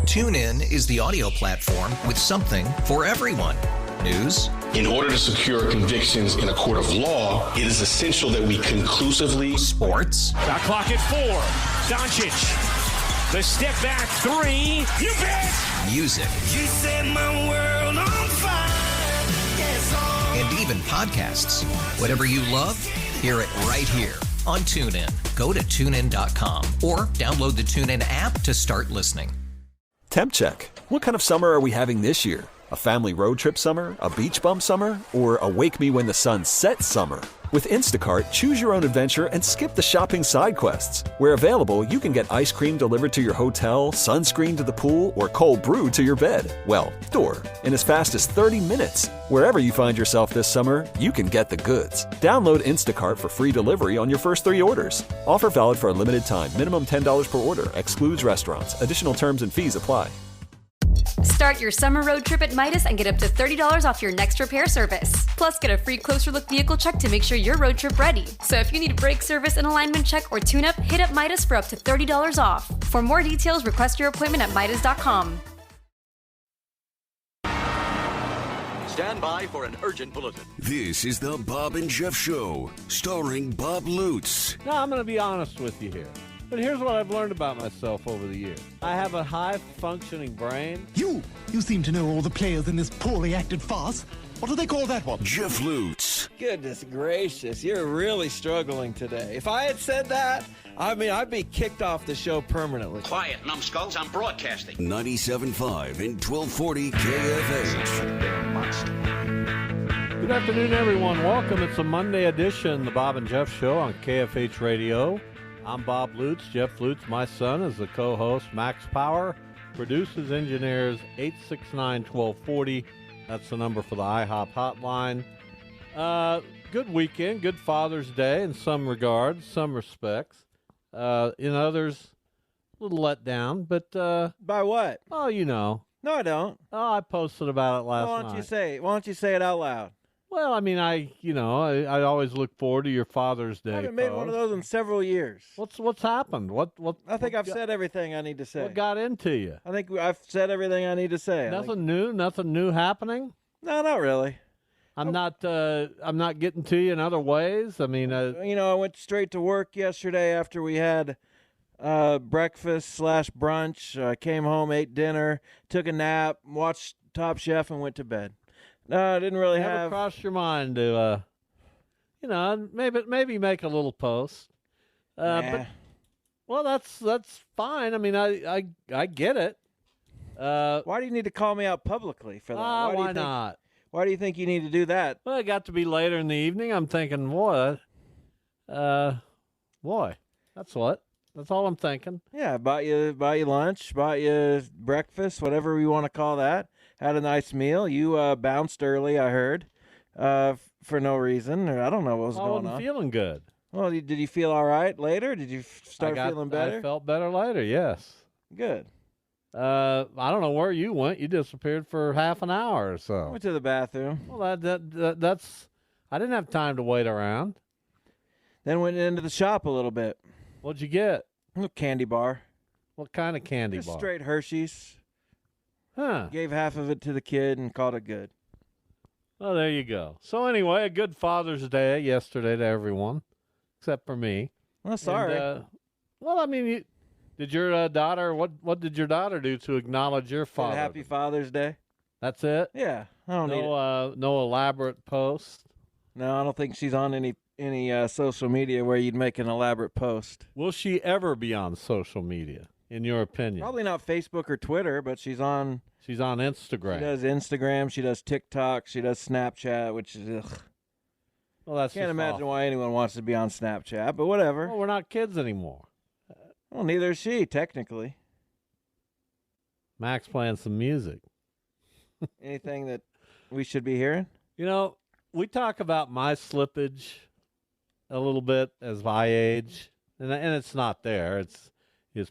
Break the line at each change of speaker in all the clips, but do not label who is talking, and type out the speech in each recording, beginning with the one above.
TuneIn is the audio platform with something for everyone. News.
In order to secure convictions in a court of law, it is essential that we conclusively.
Sports.
Got clock at 4. Doncic. The step back 3. You bet.
Music.
You set my world on fire. Yes,
and even podcasts. Whatever you love, hear it right here on TuneIn. Go to TuneIn.com or download the TuneIn app to start listening.
Temp check. What kind of summer are we having this year? A family road trip summer? A beach bum summer? Or a wake me when the sun sets summer? With Instacart, choose your own adventure and skip the shopping side quests. Where available, you can get ice cream delivered to your hotel, sunscreen to the pool, or cold brew to your bed. Well, door. In as fast as 30 minutes. Wherever you find yourself this summer, you can get the goods. Download Instacart for free delivery on your first 3 orders. Offer valid for a limited time. Minimum $10 per order. Excludes restaurants. Additional terms and fees apply.
Start your summer road trip at Midas and get up to $30 off your next repair service. Plus, get a free closer look vehicle check to make sure your road trip ready. So if you need a brake service, an alignment check, or tune-up, hit up Midas for up to $30 off. For more details, request your appointment at Midas.com.
Stand by for an urgent bulletin.
This is the Bob and Jeff Show, starring Bob Lutz.
Now, I'm going to be honest with you here. But here's what I've learned about myself over the years. I have a high-functioning brain.
You seem to know all the players in this poorly acted farce. What do they call that one?
Jeff Lutz.
Goodness gracious, you're really struggling today. If I had said that, I'd be kicked off the show permanently.
Quiet, numbskulls, I'm broadcasting.
97.5 and 1240 KFH.
Good afternoon, everyone. Welcome. It's a Monday edition of the Bob and Jeff Show on KFH Radio. I'm Bob Lutz. Jeff Lutz, my son, is the co-host. Max Power produces, engineers 869-1240. That's the number for the IHOP hotline. Good weekend, good Father's Day in some regards, some respects. In others, a little let down. But
by what?
Oh, you know.
No, I don't.
Oh, I posted about it last night.
Why don't you say it out loud?
Well, I mean, I always look forward to your Father's Day.
I haven't made one of those in several years.
What's happened? What?
I think I've said everything I need to say.
What got into you?
I think I've said everything I need to say.
Nothing new happening?
No, not really.
I'm not getting to you in other ways. I mean,
I went straight to work yesterday after we had breakfast/brunch. I came home, ate dinner, took a nap, watched Top Chef, and went to bed. No, I didn't really
Never
have.
crossed your mind to, maybe make a little post.
Nah.
But well, that's fine. I mean, I get it.
Why do you need to call me out publicly for that?
Why not?
Why do you think you need to do that?
Well, it got to be later in the evening. I'm thinking, boy, that's all I'm thinking.
Yeah, bought you lunch, bought you breakfast, whatever you want to call that. Had a nice meal. You bounced early, I heard, for no reason. Or I don't know what was going on.
I wasn't feeling good.
Well, did you feel all right later? Did you start feeling better?
I felt better later, yes.
Good.
I don't know where you went. You disappeared for half an hour or so.
I went to the bathroom.
Well, that's. I didn't have time to wait around.
Then went into the shop a little bit.
What'd you get?
A candy bar.
What kind of candy
Just
bar?
Straight Hershey's.
Huh.
Gave half of it to the kid and called it good.
Well, there you go. So anyway, a good Father's Day yesterday to everyone, except for me.
Well, sorry.
And, well, I mean, did your daughter? What did your daughter do to acknowledge your father?
Happy Father's Day.
That's it.
Yeah, I don't need it.
No elaborate post.
No, I don't think she's on any social media where you'd make an elaborate post.
Will she ever be on social media, in your opinion?
Probably not Facebook or Twitter, but she's on.
She's on Instagram.
She does Instagram. She does TikTok. She does Snapchat, which is. Ugh.
Well, that's.
Can't imagine
awful.
why anyone wants to be on Snapchat, but whatever.
Well, we're not kids anymore.
Well, neither is she, technically.
Max playing some music.
Anything that we should be hearing?
You know, we talk about my slippage a little bit as I age, and it's not there. It's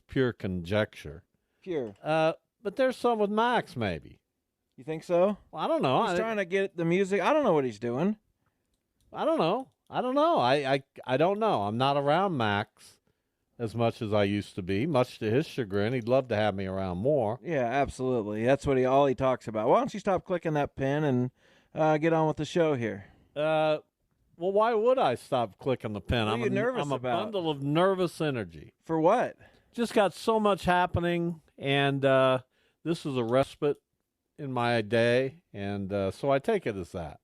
pure conjecture.
Pure.
But there's some with Max, maybe.
You think so?
Well, I don't know.
He's trying to get the music. I don't know what he's doing.
I don't know. I don't know. I don't know. I'm not around Max as much as I used to be, much to his chagrin. He'd love to have me around more.
Yeah, absolutely. That's what all he talks about. Why don't you stop clicking that pen and get on with the show here?
Well, why would I stop clicking the pen?
What are you nervous
I'm a
about?
bundle of nervous energy.
For what?
Just got so much happening, and this is a respite in my day, and so I take it as that.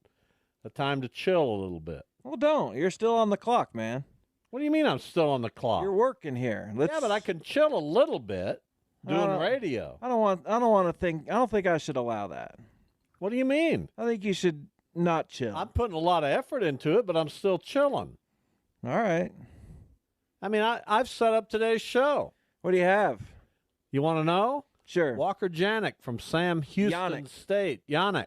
A time to chill a little bit.
Well, don't. You're still on the clock, man.
What do you mean I'm still on the clock?
You're working here.
Yeah, but I can chill a little bit doing radio.
I don't think I should allow that.
What do you mean?
I think you should not chill.
I'm putting a lot of effort into it, but I'm still chilling.
All right.
I mean, I've set up today's show.
What do you have?
You want to know?
Sure.
Walker Janik from Sam Houston
Yannick.
State. Yannick.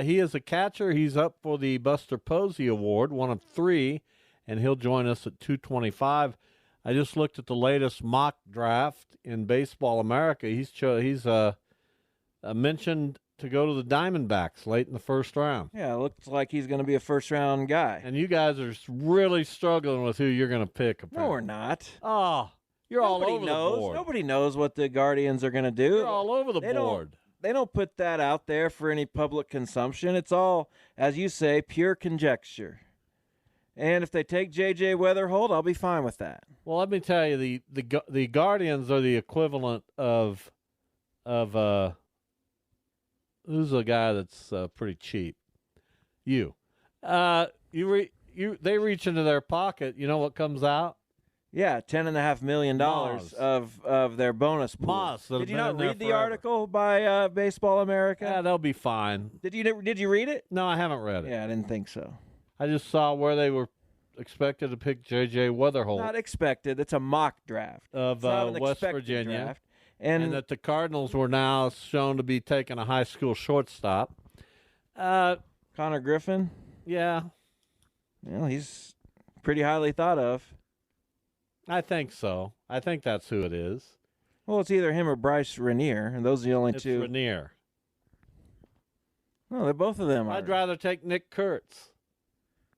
He is a catcher. He's up for the Buster Posey Award, one of 3, and he'll join us at 2:25. I just looked at the latest mock draft in Baseball America. He's mentioned to go to the Diamondbacks late in the first round.
Yeah, it looks like he's going to be a first-round guy.
And you guys are really struggling with who you're going to pick. Apparently.
No, we're not.
Oh, you're all over the board.
Nobody knows what the Guardians are going to do.
You're all over the board.
They don't put that out there for any public consumption. It's all, as you say, pure conjecture. And if they take J.J. Weatherholt, I'll be fine with that.
Well, let me tell you, the Guardians are the equivalent of who's a guy that's pretty cheap? You. They reach into their pocket. You know what comes out?
Yeah, $10.5 million of their bonus pool.
Moss.
Did you not read the article by Baseball America?
Yeah, they'll be fine.
Did you read it?
No, I haven't read it.
Yeah, I didn't think so.
I just saw where they were expected to pick J.J. Weatherholt.
Not expected. It's a mock draft
Of West Virginia.
Draft.
And that the Cardinals were now shown to be taking a high school shortstop.
Connor Griffin?
Yeah.
Well, he's pretty highly thought of.
I think so. I think that's who it is.
Well, it's either him or Bryce Rainier, and those are the only two.
It's Rainier.
No, both of them are.
I'd rather take Nick Kurtz.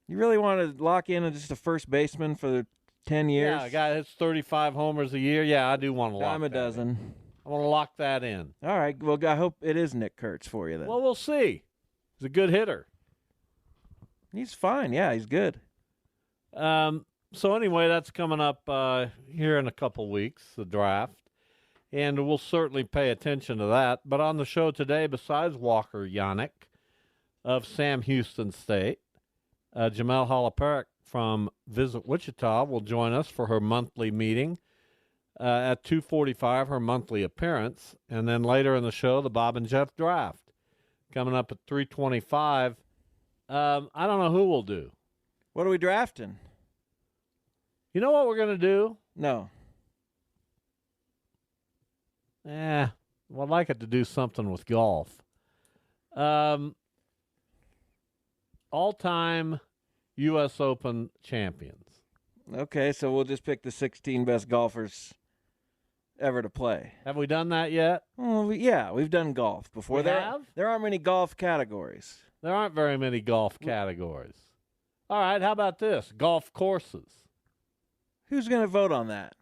You really want to lock in just a first baseman for 10 years?
Yeah, a guy hits 35 homers a year. Yeah, I do want to lock
Dime a dozen.
In. I want to lock that in.
All right. Well, I hope it is Nick Kurtz for you then.
Well, we'll see. He's a good hitter.
He's fine. Yeah, he's good.
So anyway, that's coming up here in a couple weeks, the draft. And we'll certainly pay attention to that. But on the show today, besides Walker Yannick of Sam Houston State, Jamel Halaparik from Visit Wichita will join us for her monthly meeting at 2:45, her monthly appearance. And then later in the show, the Bob and Jeff draft coming up at 3:25. I don't know who we'll do.
What are we drafting?
You know what we're going to do?
No.
Well, I'd like it to do something with golf. All-time U.S. Open champions.
Okay, so we'll just pick the 16 best golfers ever to play.
Have we done that yet?
Well, yeah, we've done golf before.
Have?
There aren't many golf categories.
There aren't very many golf categories. All right, how about this? Golf courses.
Who's going to vote on that?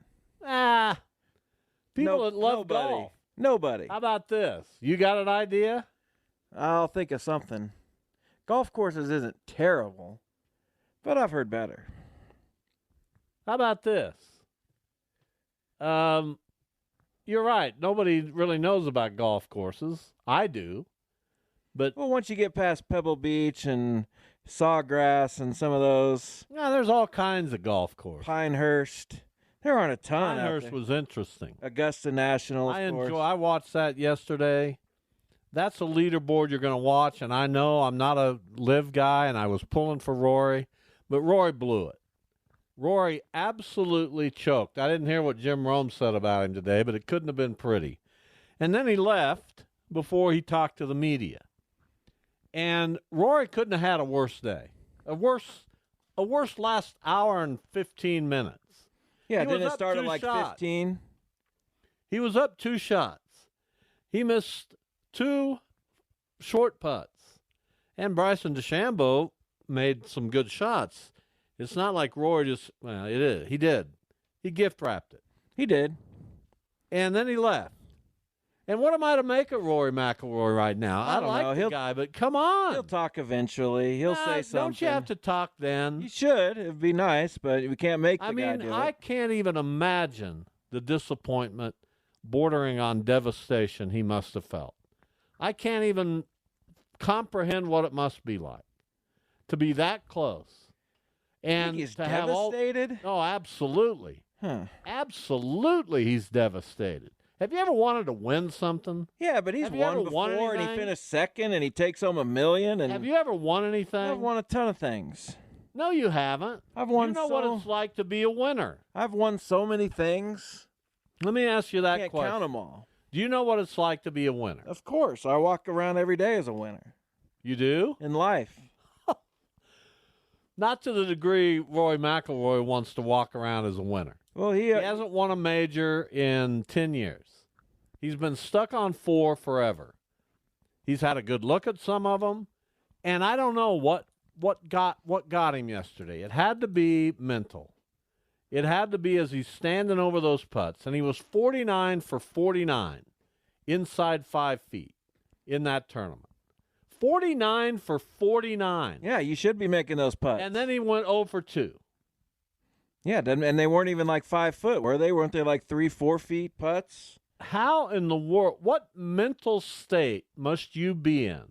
People that love golf.
Nobody.
How about this? You got an idea?
I'll think of something. Golf courses isn't terrible, but I've heard better.
How about this? You're right. Nobody really knows about golf courses. I do. But
well, once you get past Pebble Beach and Sawgrass and some of those.
Yeah, there's all kinds of golf courses.
Pinehurst. There aren't a ton.
Pinehurst was interesting.
Augusta National, of course.
I watched that yesterday. That's a leaderboard you're going to watch, and I know I'm not a live guy, and I was pulling for Rory, but Rory blew it. Rory absolutely choked. I didn't hear what Jim Rome said about him today, but it couldn't have been pretty. And then he left before he talked to the media. And Rory couldn't have had a worse day. A worse last hour and 15 minutes.
Yeah, didn't it start at like 15?
He was up 2 shots. He missed 2 short putts. And Bryson DeChambeau made some good shots. It's not like Rory just, well, it is. He did. He gift wrapped it.
He did.
And then he left. And what am I to make of Rory McIlroy right now?
I don't
like
know.
the guy, but come on.
He'll talk eventually. He'll say something.
Don't you have to talk then?
You should. It'd be nice, but we can't make the guy do it.
I can't even imagine the disappointment bordering on devastation he must have felt. I can't even comprehend what it must be like to be that close. And
he's
to
devastated?
have all, oh, absolutely.
Huh.
Absolutely, he's devastated. Have you ever wanted to win something?
Yeah, but he's won before, and he finished second, and he takes home $1 million. And
have you ever won anything?
I've won a ton of things.
No, you haven't.
I've won.
You know what it's like to be a winner.
I've won so many things.
Let me ask you that
Can't
question.
count them all.
Do you know what it's like to be a winner?
Of course, I walk around every day as a winner.
You do?
In life.
Not to the degree Rory McIlroy wants to walk around as a winner.
Well,
he hasn't won a major in 10 years. He's been stuck on 4 forever. He's had a good look at some of them, and I don't know what got him yesterday. It had to be mental. It had to be as he's standing over those putts, and he was 49 for 49 inside 5 feet in that tournament. 49 for 49.
Yeah, you should be making those putts.
And then he went 0 for 2.
Yeah, and they weren't even like 5 foot, were they? Weren't they like 3-4 feet putts?
How in the world, what mental state must you be in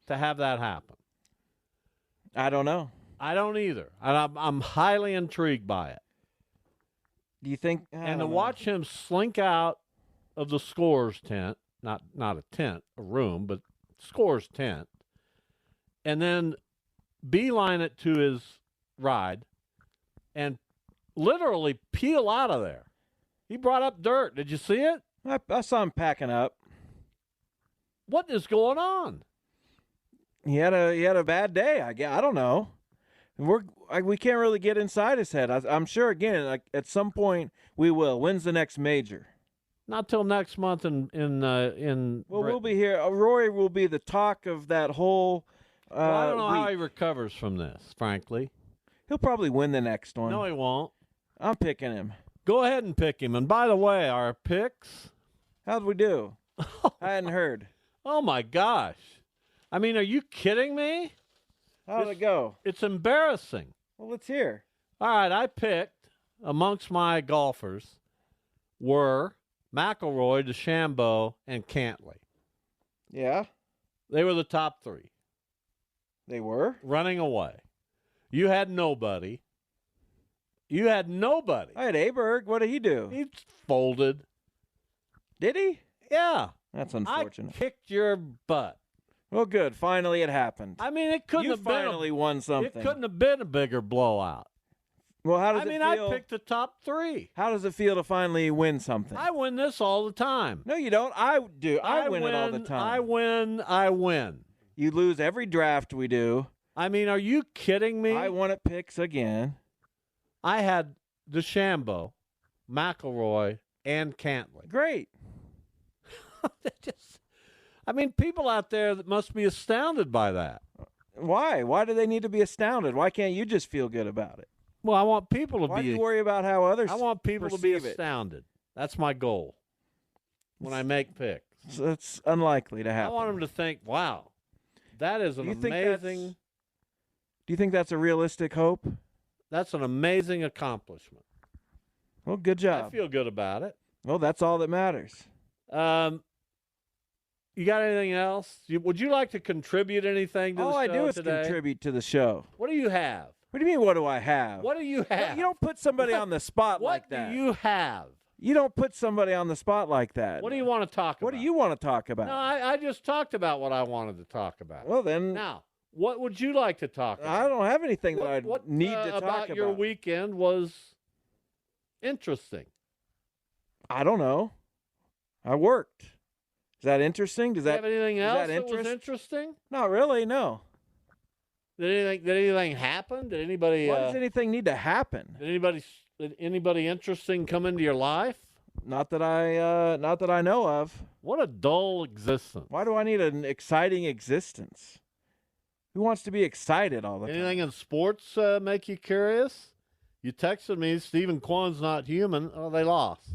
to have that happen?
I don't know.
I don't either. And I'm highly intrigued by it.
Do you think?
And to watch him slink out of the scorer's tent, not a tent, a room, but scorer's tent, and then beeline it to his ride and literally peel out of there. He brought up dirt. Did you see it?
I saw him packing up.
What is going on?
He had a bad day. I don't know. We can't really get inside his head. I'm sure again, like at some point we will. When's the next major?
Not till next month in
Well, we'll be here. Rory will be the talk of that whole.
I don't know
week.
how he recovers from this. Frankly,
he'll probably win the next one.
No, he won't.
I'm picking him.
Go ahead and pick him. And by the way, our picks.
How'd we do? I hadn't heard.
Oh my gosh! I mean, are you kidding me?
How'd it go?
It's embarrassing.
Well, let's hear.
All right, I picked amongst my golfers were McIlroy, DeChambeau, and Cantlay.
Yeah?
They were the top 3.
They were?
Running away. You had nobody. I had
Aberg. What did he do?
He folded.
Did he?
Yeah.
That's unfortunate.
I kicked your butt.
Well, good. Finally, it happened.
I mean, it couldn't have
finally won something.
It couldn't have been a bigger blowout.
Well, how does it feel?
I picked the top 3.
How does it feel to finally win something?
I win this all the time.
No, you don't. I do. I win it all the time.
I win.
You lose every draft we do.
I mean, are you kidding me?
I won at picks again.
I had DeChambeau, McIlroy, and Cantlay.
Great.
I mean, people out there that must be astounded by that.
Why? Why do they need to be astounded? Why can't you just feel good about it?
Well, I want people to
Why
be.
do you worry about how others?
I want people to be
perceive it?
astounded. That's my goal when I make picks.
So it's unlikely to happen.
I want them to think, "Wow, that is an amazing."
Do you think that's a realistic hope?
That's an amazing accomplishment.
Well, good job.
I feel good about it.
Well, that's all that matters.
You got anything else? Would you like to contribute anything to the show
All I do is
today?
contribute to the show.
What do you have?
What do you mean, what do I have?
What do you have?
You don't put somebody on the spot like that.
What do you have?
You don't put somebody on the spot like that.
What do you want to talk about?
What do you want to talk about?
No, I just talked about what I wanted to talk about.
Well, then.
Now, what would you like to talk about?
I don't have anything that I need to talk
about. Your weekend was interesting.
I don't know. I worked. Is that interesting? Does
Do you
that
have anything else
that
was interesting?
Not really, no.
Did anything happen? Did anybody?
Why does anything need to happen?
Did anybody interesting come into your life?
Not that I know of.
What a dull existence.
Why do I need an exciting existence? Who wants to be excited all the time?
Anything in sports make you curious? You texted me, Stephen Kwan's not human. Oh, they lost.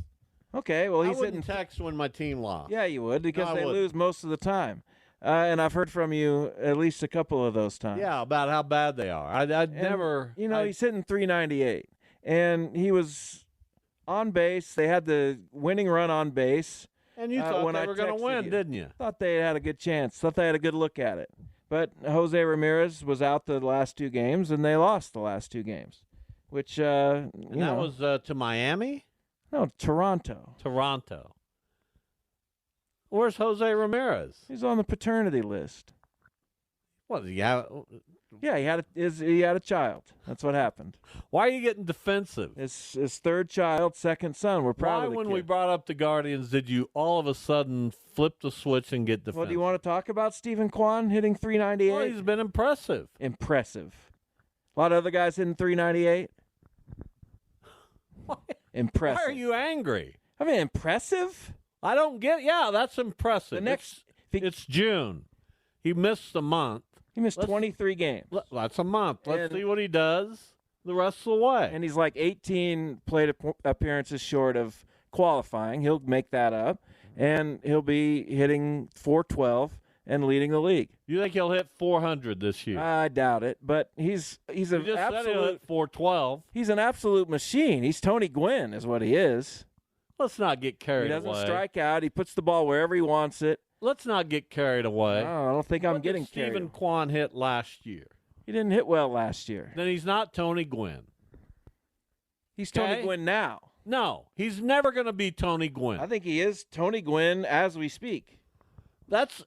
Okay, well, he's
I wouldn't
hitting
text when my team lost.
Yeah, you would, because
No, I
they
wouldn't.
lose most of the time. And I've heard from you at least a couple of those times.
Yeah, about how bad they are. I'd
And,
never.
he's hitting 398, and he was on base. They had the winning run on base.
And you thought
when
they
I
were going to
texted
win,
you.
didn't you?
Thought they had a good chance. Thought they had a good look at it. But Jose Ramirez was out the last 2 games, and they lost the last 2 games, which
And that was to Miami?
No, Toronto.
Toronto. Where's Jose Ramirez?
He's on the paternity list.
What? Yeah.
Yeah, he had a child. That's what happened.
Why are you getting defensive?
His third child, second son. We're proud
Why,
of the
when
kid.
we brought up the Guardians, did you all of a sudden flip the switch and get defensive?
Well, do you want to talk about Stephen Kwan hitting 398?
Well, he's been impressive.
Impressive. A lot of other guys hitting 398. Impressive.
Why are you angry?
I mean, impressive.
I don't get. Yeah, that's impressive.
The next,
it's June. He missed a month.
He missed 23 games.
That's a month. Let's
And-
see what he does the rest of the way.
And he's like 18 plate appearances short of qualifying. He'll make that up, and he'll be hitting 412 and leading the league.
You think he'll hit 400 this year?
I doubt it, but he's
you
an
just said he'll
absolute
hit 412.
he's an absolute machine. He's Tony Gwynn, is what he is.
Let's not get carried
He doesn't
away.
strike out. He puts the ball wherever he wants it.
Let's not get carried away.
I don't think I'm
What
getting
did Stephen
carried.
Kwan hit last year?
He didn't hit well last year.
Then he's not Tony Gwynn.
He's
Okay.
Tony Gwynn now.
No, he's never going to be Tony Gwynn.
I think he is Tony Gwynn as we speak.
That's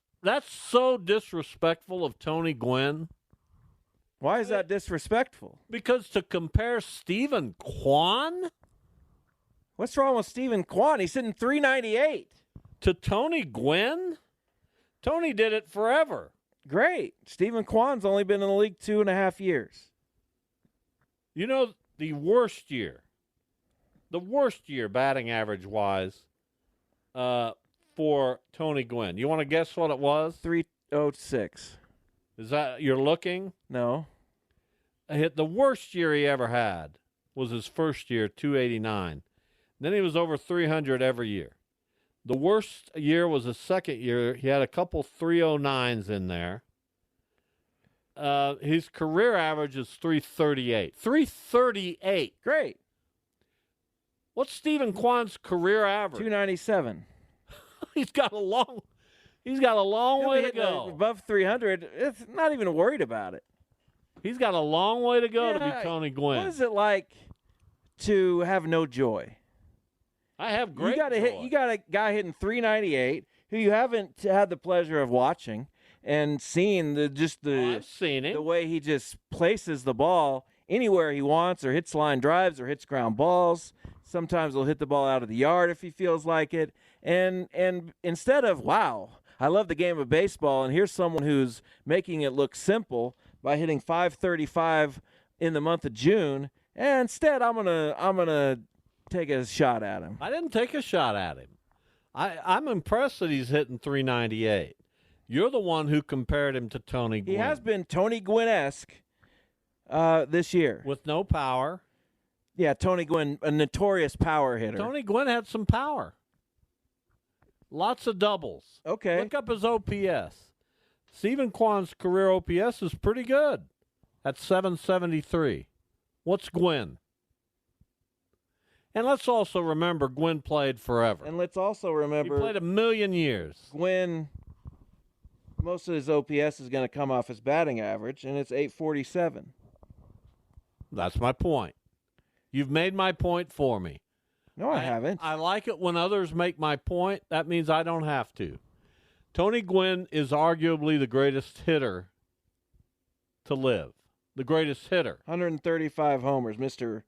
so disrespectful of Tony Gwynn.
Why is that disrespectful?
Because to compare Stephen Kwan
What's wrong with Stephen Kwan? He's hitting 398.
to Tony Gwynn, Tony did it forever.
Great. Stephen Kwan's only been in the league 2.5 years.
You know, the worst year batting average wise for Tony Gwynn. You want to guess what it was?
306.
Is that you're looking?
No.
The worst year he ever had was his first year, 289. Then he was over 300 every year. The worst year was his second year. He had a couple 309s in there. His career average is 338. 338.
Great.
What's Stephen Kwan's career average?
297.
He's got a long
He'll
way
be
to
hitting
go.
above 300. It's not even worried about it.
He's got a long way to go to
Yeah,
be Tony Gwynn.
What is it like to have no joy?
I have great joy.
You got a guy hitting 398 who you haven't had the pleasure of watching and seeing
I've seen him.
the way he just places the ball anywhere he wants, or hits line drives, or hits ground balls. Sometimes he'll hit the ball out of the yard if he feels like it. And instead of, wow, I love the game of baseball, and here's someone who's making it look simple by hitting 535 in the month of June, and instead I'm gonna take a shot at him.
I didn't take a shot at him. I'm impressed that he's hitting 398. You're the one who compared him to Tony Gwynn.
He has been Tony Gwynn-esque this year.
With no power.
Yeah, Tony Gwynn, a notorious power hitter.
Tony Gwynn had some power. Lots of doubles.
Okay.
Look up his OPS. Stephen Kwan's career OPS is pretty good at 773. What's Gwynn? And let's also remember Gwynn played forever.
And let's also remember
He played 1,000,000 years.
Gwynn, most of his OPS is going to come off his batting average, and it's 847.
That's my point. You've made my point for me.
No, I haven't.
I like it when others make my point. That means I don't have to. Tony Gwynn is arguably the greatest hitter to live. The greatest hitter.
135 homers, Mr.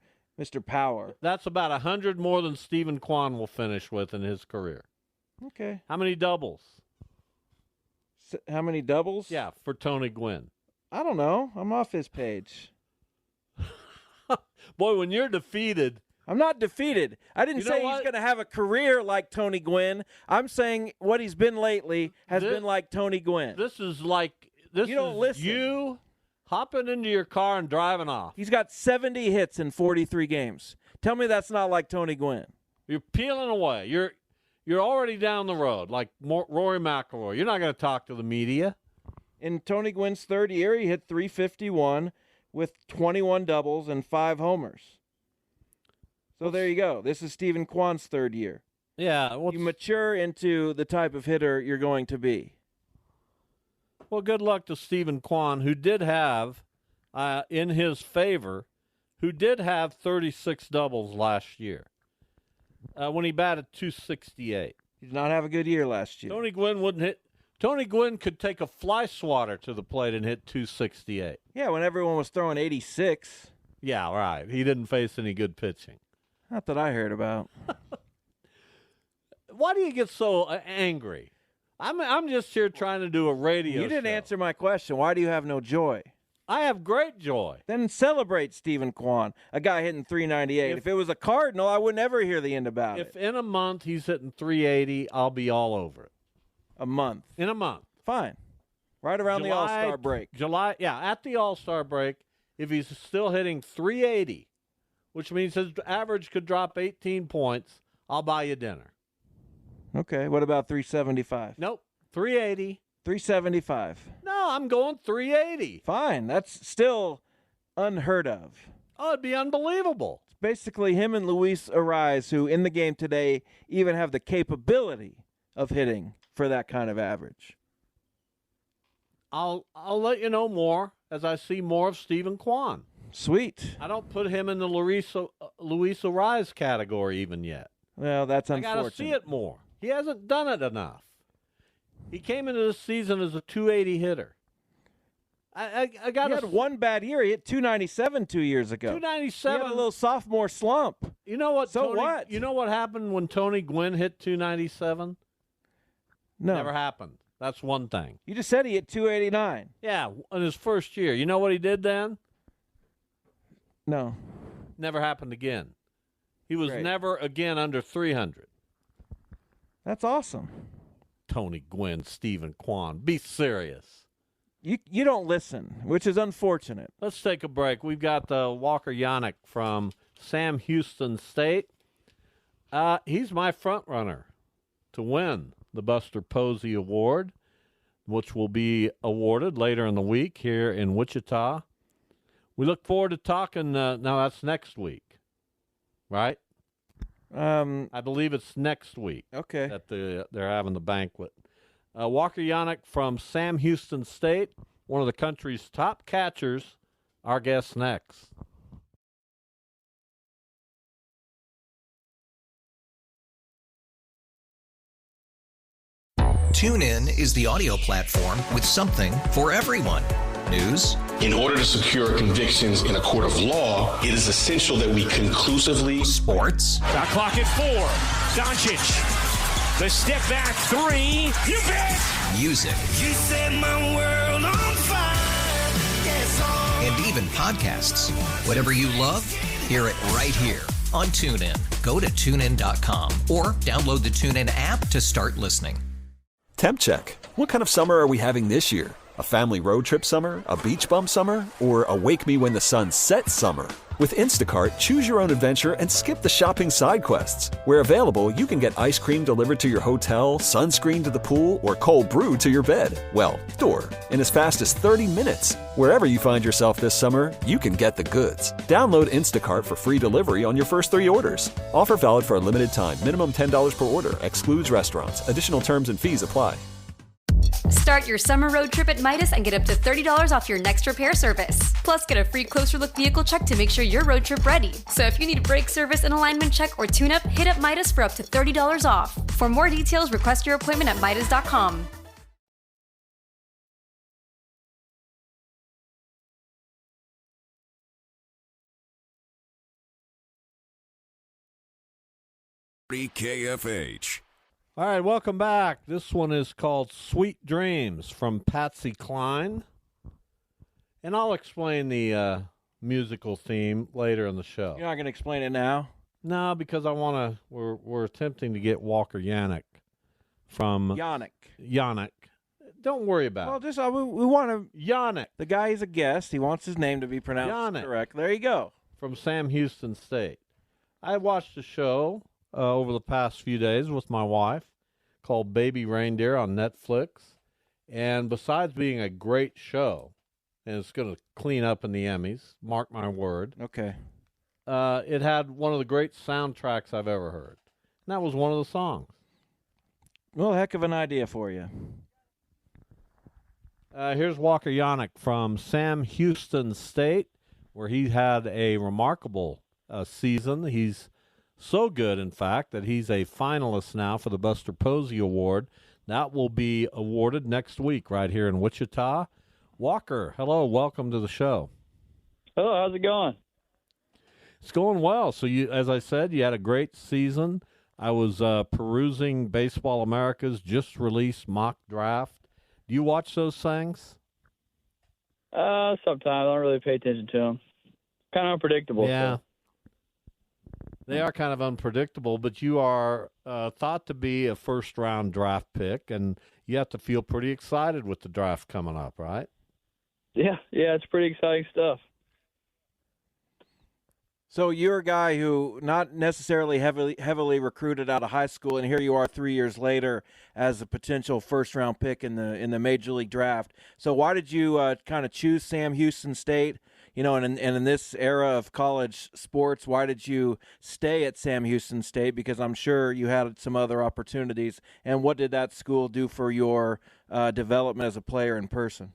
Power.
That's about 100 more than Stephen Kwan will finish with in his career.
Okay.
How many doubles?
How many doubles?
Yeah, for Tony Gwynn.
I don't know. I'm off his page.
Boy, when you're defeated.
I'm not defeated. I didn't
You know
say he's
what?
going to have a career like Tony Gwynn. I'm saying what he's been lately has been like Tony Gwynn.
This is like this
You don't
is
listen.
you hopping into your car and driving off.
He's got 70 hits in 43 games. Tell me that's not like Tony Gwynn.
You're peeling away. You're already down the road, like Rory McIlroy. You're not going to talk to the media.
In Tony Gwynn's third year, he hit .351 with 21 doubles and 5 homers. So there you go. This is Stephen Kwan's third year.
Yeah.
You mature into the type of hitter you're going to be.
Well, good luck to Stephen Kwan, who did have, in his favor, who did have 36 doubles last year when he batted .268.
He did not have a good year last year.
Tony Gwynn wouldn't hit. Tony Gwynn could take a fly swatter to the plate and hit .268.
Yeah, when everyone was throwing 86.
Yeah, right. He didn't face any good pitching.
Not that I heard about.
Why do you get so angry? I'm just here trying to do a radio
You didn't
show.
answer my question. Why do you have no joy?
I have great joy.
Then celebrate Stephen Kwan, a guy hitting .398. If it was a Cardinal, I would never hear the end about it.
If in a month he's hitting .380, I'll be all over it.
A month.
In a month.
Fine. Right around the All-Star break.
At the All-Star break, if he's still hitting .380, which means his average could drop 18 points, I'll buy you dinner.
Okay, what about .375?
Nope, .380.
.375.
No, I'm going .380.
Fine, that's still unheard of.
Oh, it'd be unbelievable.
It's basically him and Luis Ariz, who in the game today even have the capability of hitting for that kind of average.
I'll let you know more as I see more of Stephen Kwan.
Sweet.
I don't put him in the Luis Ariz category even yet.
Well, that's unfortunate.
I got to see it more. He hasn't done it enough. He came into this season as a .280 hitter. I got.
He had one bad year. He hit .297 2 years ago.
.297.
He had a little sophomore slump.
You know what?
So what?
You know what happened when Tony Gwynn hit .297?
No.
Never happened. That's one thing.
You just said he hit .289.
Yeah, in his first year. You know what he did then?
No.
Never happened again. He was
Great.
never again under 300.
That's awesome.
Tony Gwynn, Stephen Kwan. Be serious.
You don't listen, which is unfortunate.
Let's take a break. We've got Walker Yannick from Sam Houston State. He's my front runner to win the Buster Posey Award, which will be awarded later in the week here in Wichita. We look forward to talking. Now that's next week, right? I believe it's next week.
Okay.
That they're having the banquet. Walker Yannick from Sam Houston State, one of the country's top catchers, our guest next.
TuneIn is the audio platform with something for everyone. News.
In order to secure convictions in a court of law, it is essential that we conclusively.
Sports.
Shot clock at 4. Doncic. The step back 3. You bet.
Music.
You set my world on fire. Yes,
and even podcasts. Whatever you love, hear it right here on TuneIn. Go to TuneIn.com or download the TuneIn app to start listening.
Temp check. What kind of summer are we having this year? A family road trip summer? A beach bum summer? Or a wake me when the sun sets summer? With Instacart, choose your own adventure and skip the shopping side quests. Where available, you can get ice cream delivered to your hotel, sunscreen to the pool, or cold brew to your bed. Well, door. In as fast as 30 minutes. Wherever you find yourself this summer, you can get the goods. Download Instacart for free delivery on your first 3 orders. Offer valid for a limited time. Minimum $10 per order. Excludes restaurants. Additional terms and fees apply.
Start your summer road trip at Midas and get up to $30 off your next repair service. Plus, get a free closer look vehicle check to make sure you're road trip ready. So if you need a brake service, an alignment check, or tune-up, hit up Midas for up to $30 off. For more details, request your appointment at Midas.com.
KFH.
All right, welcome back. This one is called Sweet Dreams from Patsy Cline. And I'll explain the musical theme later in the show.
You're not going to explain it now?
No, because I want to, we're attempting to get Walker Yannick from...
Yannick.
Don't worry about
Well,
it.
just we want to.
Yannick.
The guy is a guest. He wants his name to be pronounced
Yannick.
correct. There you go.
From Sam Houston State. I watched a show over the past few days with my wife called Baby Reindeer on Netflix. And besides being a great show, and it's going to clean up in the Emmys, mark my word.
Okay.
It had one of the great soundtracks I've ever heard. And that was one of the songs.
Well, heck of an idea for you.
Here's Walker Yannick from Sam Houston State, where he had a remarkable season. He's so good, in fact, that he's a finalist now for the Buster Posey Award. That will be awarded next week right here in Wichita. Walker, hello, welcome to the show.
Hello, how's it going?
It's going well. So, you, as I said, you had a great season. I was perusing Baseball America's just released mock draft. Do you watch those things?
Sometimes. I don't really pay attention to them. Kind of unpredictable.
Yeah.
So.
They are kind of unpredictable, but you are thought to be a first-round draft pick, and you have to feel pretty excited with the draft coming up, right?
Yeah, it's pretty exciting stuff.
So you're a guy who not necessarily heavily recruited out of high school, and here you are 3 years later as a potential first-round pick in the Major League Draft. So why did you kind of choose Sam Houston State? You know, and in this era of college sports, why did you stay at Sam Houston State? Because I'm sure you had some other opportunities. And what did that school do for your development as a player in person?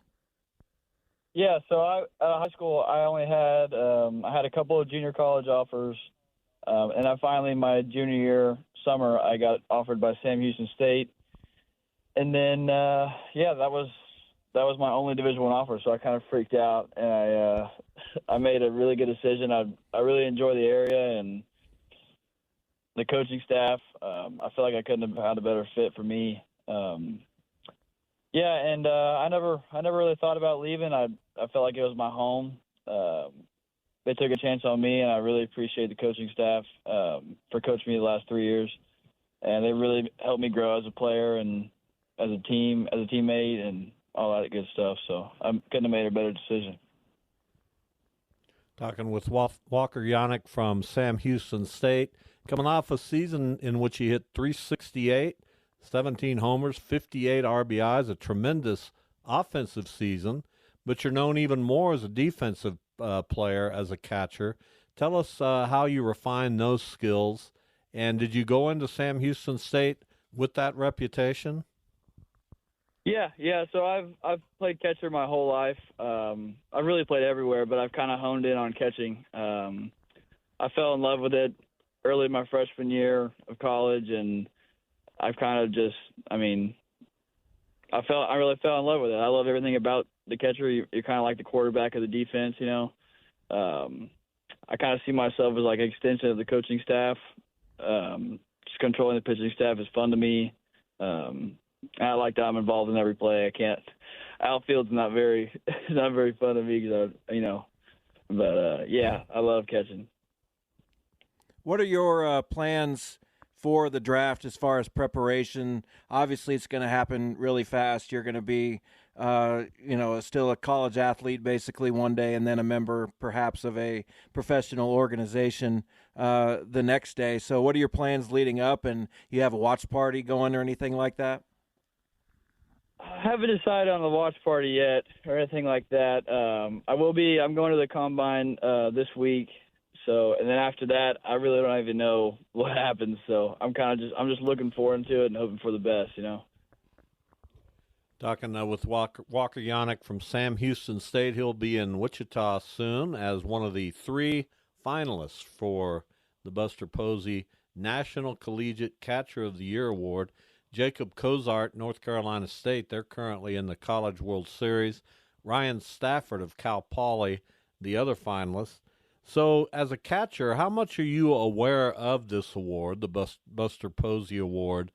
Yeah, so out of high school, I only had I had a couple of junior college offers, and I finally, my junior year summer, I got offered by Sam Houston State, and then that was my only Division I offer, so I kind of freaked out, and I made a really good decision. I really enjoy the area and the coaching staff. I feel like I couldn't have had a better fit for me. I never really thought about leaving. I felt like it was my home. They took a chance on me, and I really appreciate the coaching staff for coaching me the last 3 years. And they really helped me grow as a player and as a teammate, and all that good stuff. So I couldn't have made a better decision.
Talking with Walker Yannick from Sam Houston State, coming off a season in which he hit .368, 17 homers, 58 RBIs, a tremendous offensive season, but you're known even more as a defensive player, as a catcher. Tell us how you refined those skills, and did you go into Sam Houston State with that reputation?
Yeah. So I've played catcher my whole life. I've really played everywhere, but I've kind of honed in on catching. I fell in love with it early in my freshman year of college, and I've kind of I really fell in love with it. I love everything about the catcher. You're kind of like the quarterback of the defense, you know. I kind of see myself as like an extension of the coaching staff. Just controlling the pitching staff is fun to me. I like that I'm involved in every play. Outfield's not very fun to me because I love catching.
What are your plans for the draft as far as preparation? Obviously, it's going to happen really fast. You're going to be, still a college athlete basically one day, and then a member perhaps of a professional organization the next day. So what are your plans leading up? And you have a watch party going or anything like that?
I haven't decided on the watch party yet or anything like that. I'm going to the combine this week. So, and then after that, I really don't even know what happens. So I'm just looking forward to it and hoping for the best, you know.
Talking with Walker Yannick from Sam Houston State. He'll be in Wichita soon as one of the 3 finalists for the Buster Posey National Collegiate Catcher of the Year Award. Jacob Cozart, North Carolina State, they're currently in the College World Series. Ryan Stafford of Cal Poly, the other finalist. So as a catcher, how much are you aware of this award, the Buster Posey Award,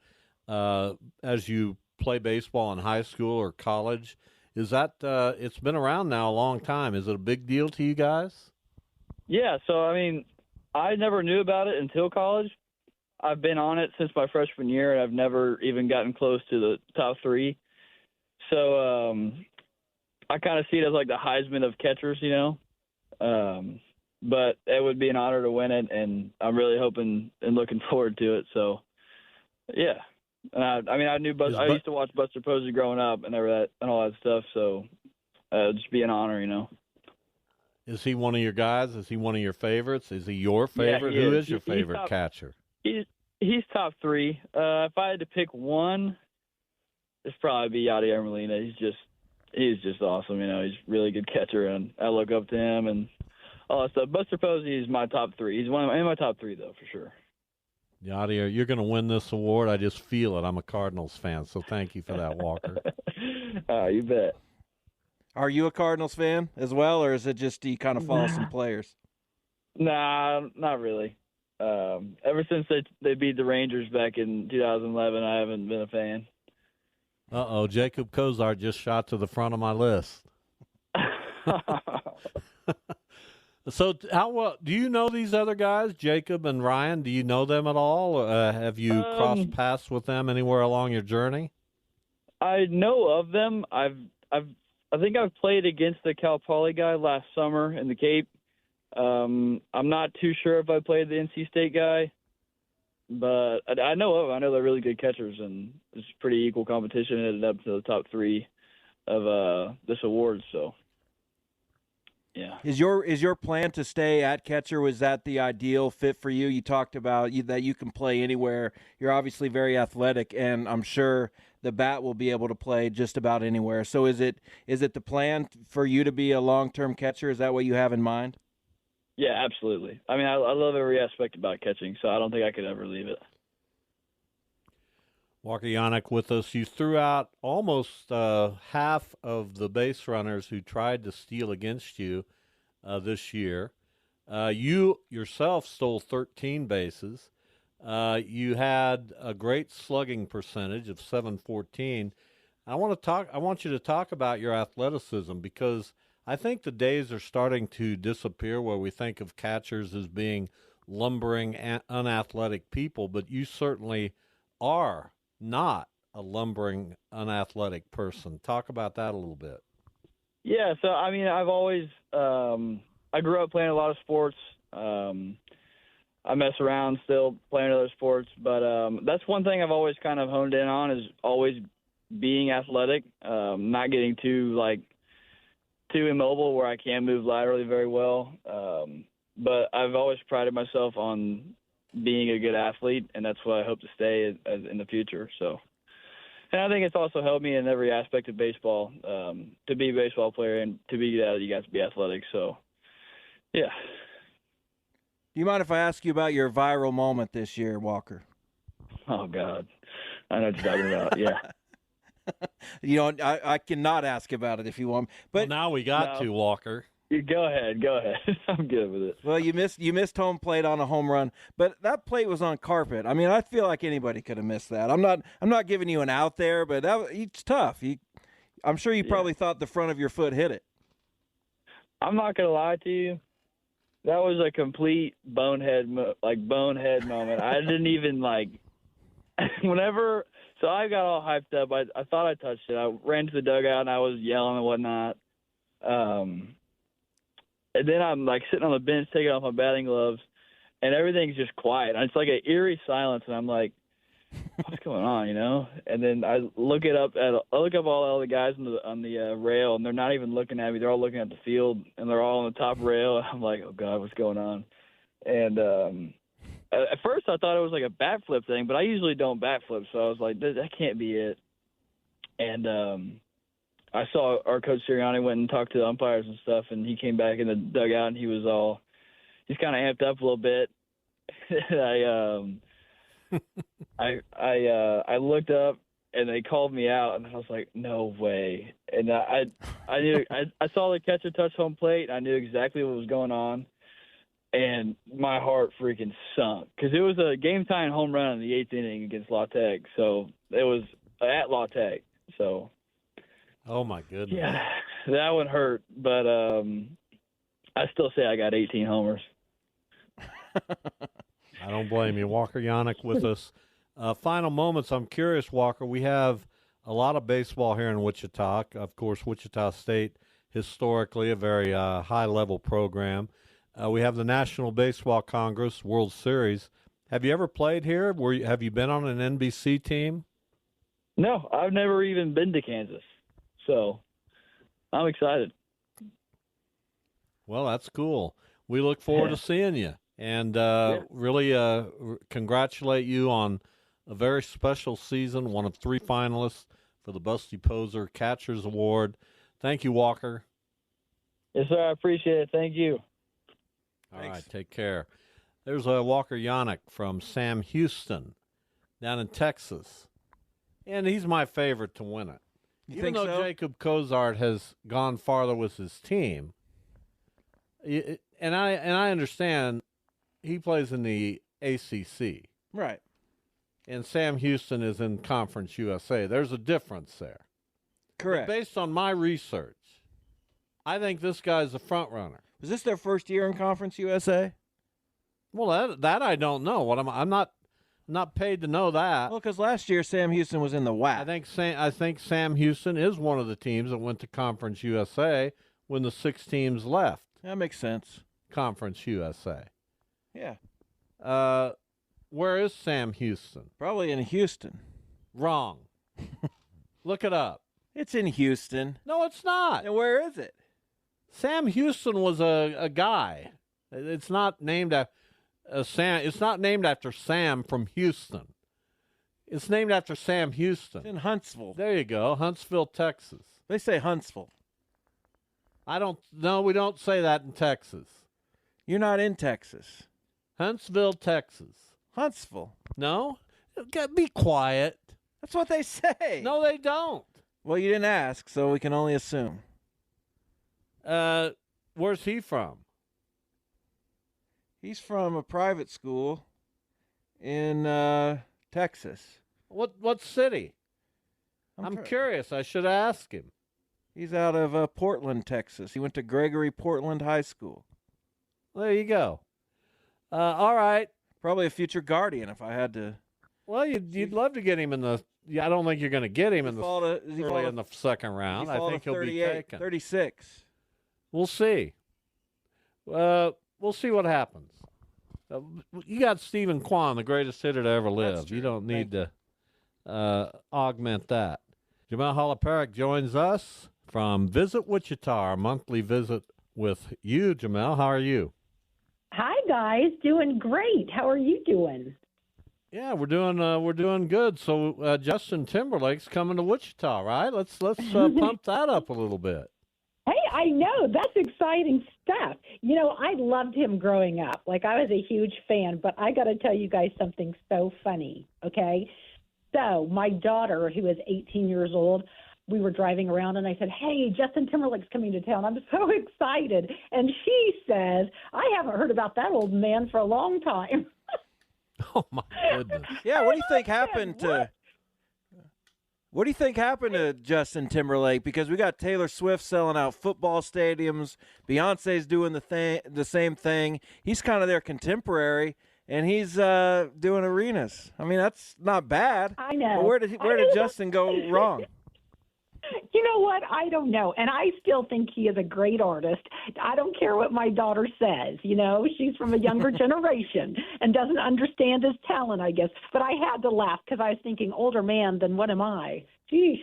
as you play baseball in high school or college? Is that it's been around now a long time. Is it a big deal to you guys?
Yeah, so I never knew about it until college. I've been on it since my freshman year, and I've never even gotten close to the top 3. So I kind of see it as like the Heisman of catchers, you know. But it would be an honor to win it, and I'm really hoping and looking forward to it. So, yeah. And I knew I used to watch Buster Posey growing up and all that stuff. So, it'd just be an honor, you know.
Is he one of your guys? Is he one of your favorites? Is he your favorite?
Yeah,
Who is your favorite catcher?
He's top 3. If I had to pick one, it'd probably be Yadier Molina. He's just awesome. You know, he's a really good catcher, and I look up to him and all that stuff. Buster Posey is my top 3. He's in my top 3, though, for sure.
Yadier, you're going to win this award. I just feel it. I'm a Cardinals fan, so thank you for that, Walker.
You bet.
Are you a Cardinals fan as well, or is it just you kind of follow some players?
Nah, not really. Ever since they beat the Rangers back in 2011, I haven't been a fan.
Uh-oh, Jacob Kozar just shot to the front of my list. So do you know these other guys, Jacob and Ryan? Do you know them at all? Have you crossed paths with them anywhere along your journey?
I know of them. I think I've played against the Cal Poly guy last summer in the Cape. I'm not too sure if I played the NC State guy, but I know of them. I know they're really good catchers, and it's pretty equal competition. It ended up to the top 3 of this award. So, yeah.
Is your plan to stay at catcher? Was that the ideal fit for you? You talked about that you can play anywhere. You're obviously very athletic, and I'm sure the bat will be able to play just about anywhere. So is it the plan for you to be a long-term catcher? Is that what you have in mind?
Yeah, absolutely. I mean, I love every aspect about catching, so I don't think I could ever leave it.
Walker Yanek with us. You threw out almost half of the base runners who tried to steal against you this year. You yourself stole 13 bases. You had a great slugging percentage of .714. I want you to talk about your athleticism, because I think the days are starting to disappear where we think of catchers as being lumbering, unathletic people, but you certainly are not a lumbering, unathletic person. Talk about that a little bit.
Yeah, so I mean, I've always I grew up playing a lot of sports. I mess around still playing other sports, but that's one thing I've always kind of honed in on, is always being athletic, not getting too immobile where I can't move laterally very well. But I've always prided myself on being a good athlete, and that's what I hope to stay in the future. So, and I think it's also helped me in every aspect of baseball. To be a baseball player and to be that, you got to be athletic. So, yeah.
Do you mind if I ask you about your viral moment this year, Walker?
Oh, God. I know what you're talking about, yeah.
You know, I cannot ask about it if you want. But
now we got to, Walker.
Go ahead. I'm good with it.
Well, you missed home plate on a home run, but that plate was on carpet. I mean, I feel like anybody could have missed that. I'm not giving you an out there, but it's tough. I'm sure you probably thought the front of your foot hit it. I'm
not gonna lie to you. That was a complete bonehead moment. I didn't even whenever. So I got all hyped up. I thought I touched it. I ran to the dugout and I was yelling and whatnot. And then I'm sitting on the bench taking off my batting gloves, and everything's just quiet. It's like an eerie silence, and I'm like, "What's going on?" You know? And then I look up all the guys on the rail, and they're not even looking at me. They're all looking at the field, and they're all on the top rail. And I'm like, "Oh God, what's going on?" And at first I thought it was like a bat flip thing, but I usually don't bat flip, so I was like, "That can't be it." And I saw our coach Sirianni went and talked to the umpires and stuff, and he came back in the dugout and he's kind of amped up a little bit. I looked up and they called me out, and I was like, no way. And I knew I saw the catcher touch home plate. I knew exactly what was going on, and my heart freaking sunk because it was a game-tying home run in the 8th inning against La Tech. So it was at La Tech. So.
Oh, my goodness.
Yeah, that one hurt, but I still say I got 18 homers.
I don't blame you. Walker Yanek with us. Final moments. I'm curious, Walker. We have a lot of baseball here in Wichita. Of course, Wichita State, historically, a very high-level program. We have the National Baseball Congress World Series. Have you ever played here? Have you been on an NBC team?
No, I've never even been to Kansas, so I'm excited.
Well, that's cool. We look forward to seeing you, and really congratulate you on a very special season, one of 3 finalists for the Busty Poser Catchers Award. Thank you, Walker.
Yes, sir. I appreciate it. Thank you.
All right, take care. There's Walker Yannick from Sam Houston down in Texas, and he's my favorite to win it. Even though Jacob Cozart has gone farther with his team, and I understand he plays in the ACC.
Right.
And Sam Houston is in Conference USA. There's a difference there.
Correct.
But based on my research, I think this guy's the front runner.
Was this their first year in Conference USA?
Well, that I don't know. I'm not paid to know that.
Well, because last year Sam Houston was in the WAC.
I think Sam Houston is one of the teams that went to Conference USA when the 6 teams left.
That makes sense.
Conference USA.
Yeah.
Where is Sam Houston?
Probably in Houston.
Wrong. Look it up.
It's in Houston.
No, it's not.
And where is it?
Sam Houston was a guy. It's not named after Sam. It's not named after Sam from Houston. It's named after Sam Houston.
It's in Huntsville.
There you go, Huntsville, Texas.
They say Huntsville.
No, we don't say that in Texas.
You're not in Texas.
Huntsville, Texas.
Huntsville.
No? Be quiet.
That's what they say.
No, they don't.
Well, you didn't ask, so we can only assume.
Where's he from?
He's from a private school in Texas.
What city? I'm curious. I should ask him.
He's out of Portland, Texas. He went to Gregory Portland High School.
There you go. All right.
Probably a future Guardian if I had to.
Well, you'd love to get him in the. I don't think you're going to get him in the second round. I think he'll be taken.
36.
We'll see. We'll see what happens. You got Stephen Kwan, the greatest hitter to ever live. You don't need to augment that. Jamel Halaparik joins us from Visit Wichita, our monthly visit with you. Jamel, how are you?
Hi, guys. Doing great. How are you doing?
Yeah, we're doing good. So Justin Timberlake's coming to Wichita, right? Let's pump that up a little bit.
Hey, I know. That's exciting stuff. You know, I loved him growing up. Like, I was a huge fan, but I got to tell you guys something so funny, okay? So my daughter, who is 18 years old, we were driving around, and I said, hey, Justin Timberlake's coming to town. I'm so excited. And she says, I haven't heard about that old man for a long time.
Oh, my goodness.
Yeah, what do you think happened to... What do you think happened to Justin Timberlake? Because we got Taylor Swift selling out football stadiums. Beyonce's doing the same thing. He's kind of their contemporary, and he's doing arenas. I mean, that's not bad.
I know.
But where did Justin go wrong?
You know what? I don't know. And I still think he is a great artist. I don't care what my daughter says. You know, she's from a younger generation and doesn't understand his talent, I guess. But I had to laugh because I was thinking, older man, then what am I? Geesh.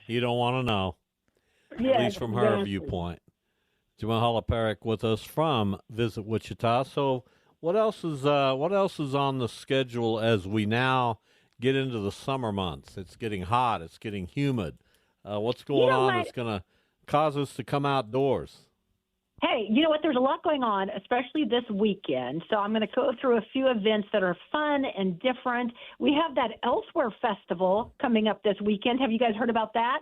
You don't want to know.
Yes,
at least from her
exactly.
viewpoint. Jamel Halaparik with us from Visit Wichita. So what else is on the schedule as we now get into the summer months? It's getting hot. It's getting humid. What's going on that's going to cause us to come outdoors?
Hey, you know what? There's a lot going on, especially this weekend. So I'm going to go through a few events that are fun and different. We have that Elsewhere Festival coming up this weekend. Have you guys heard about that?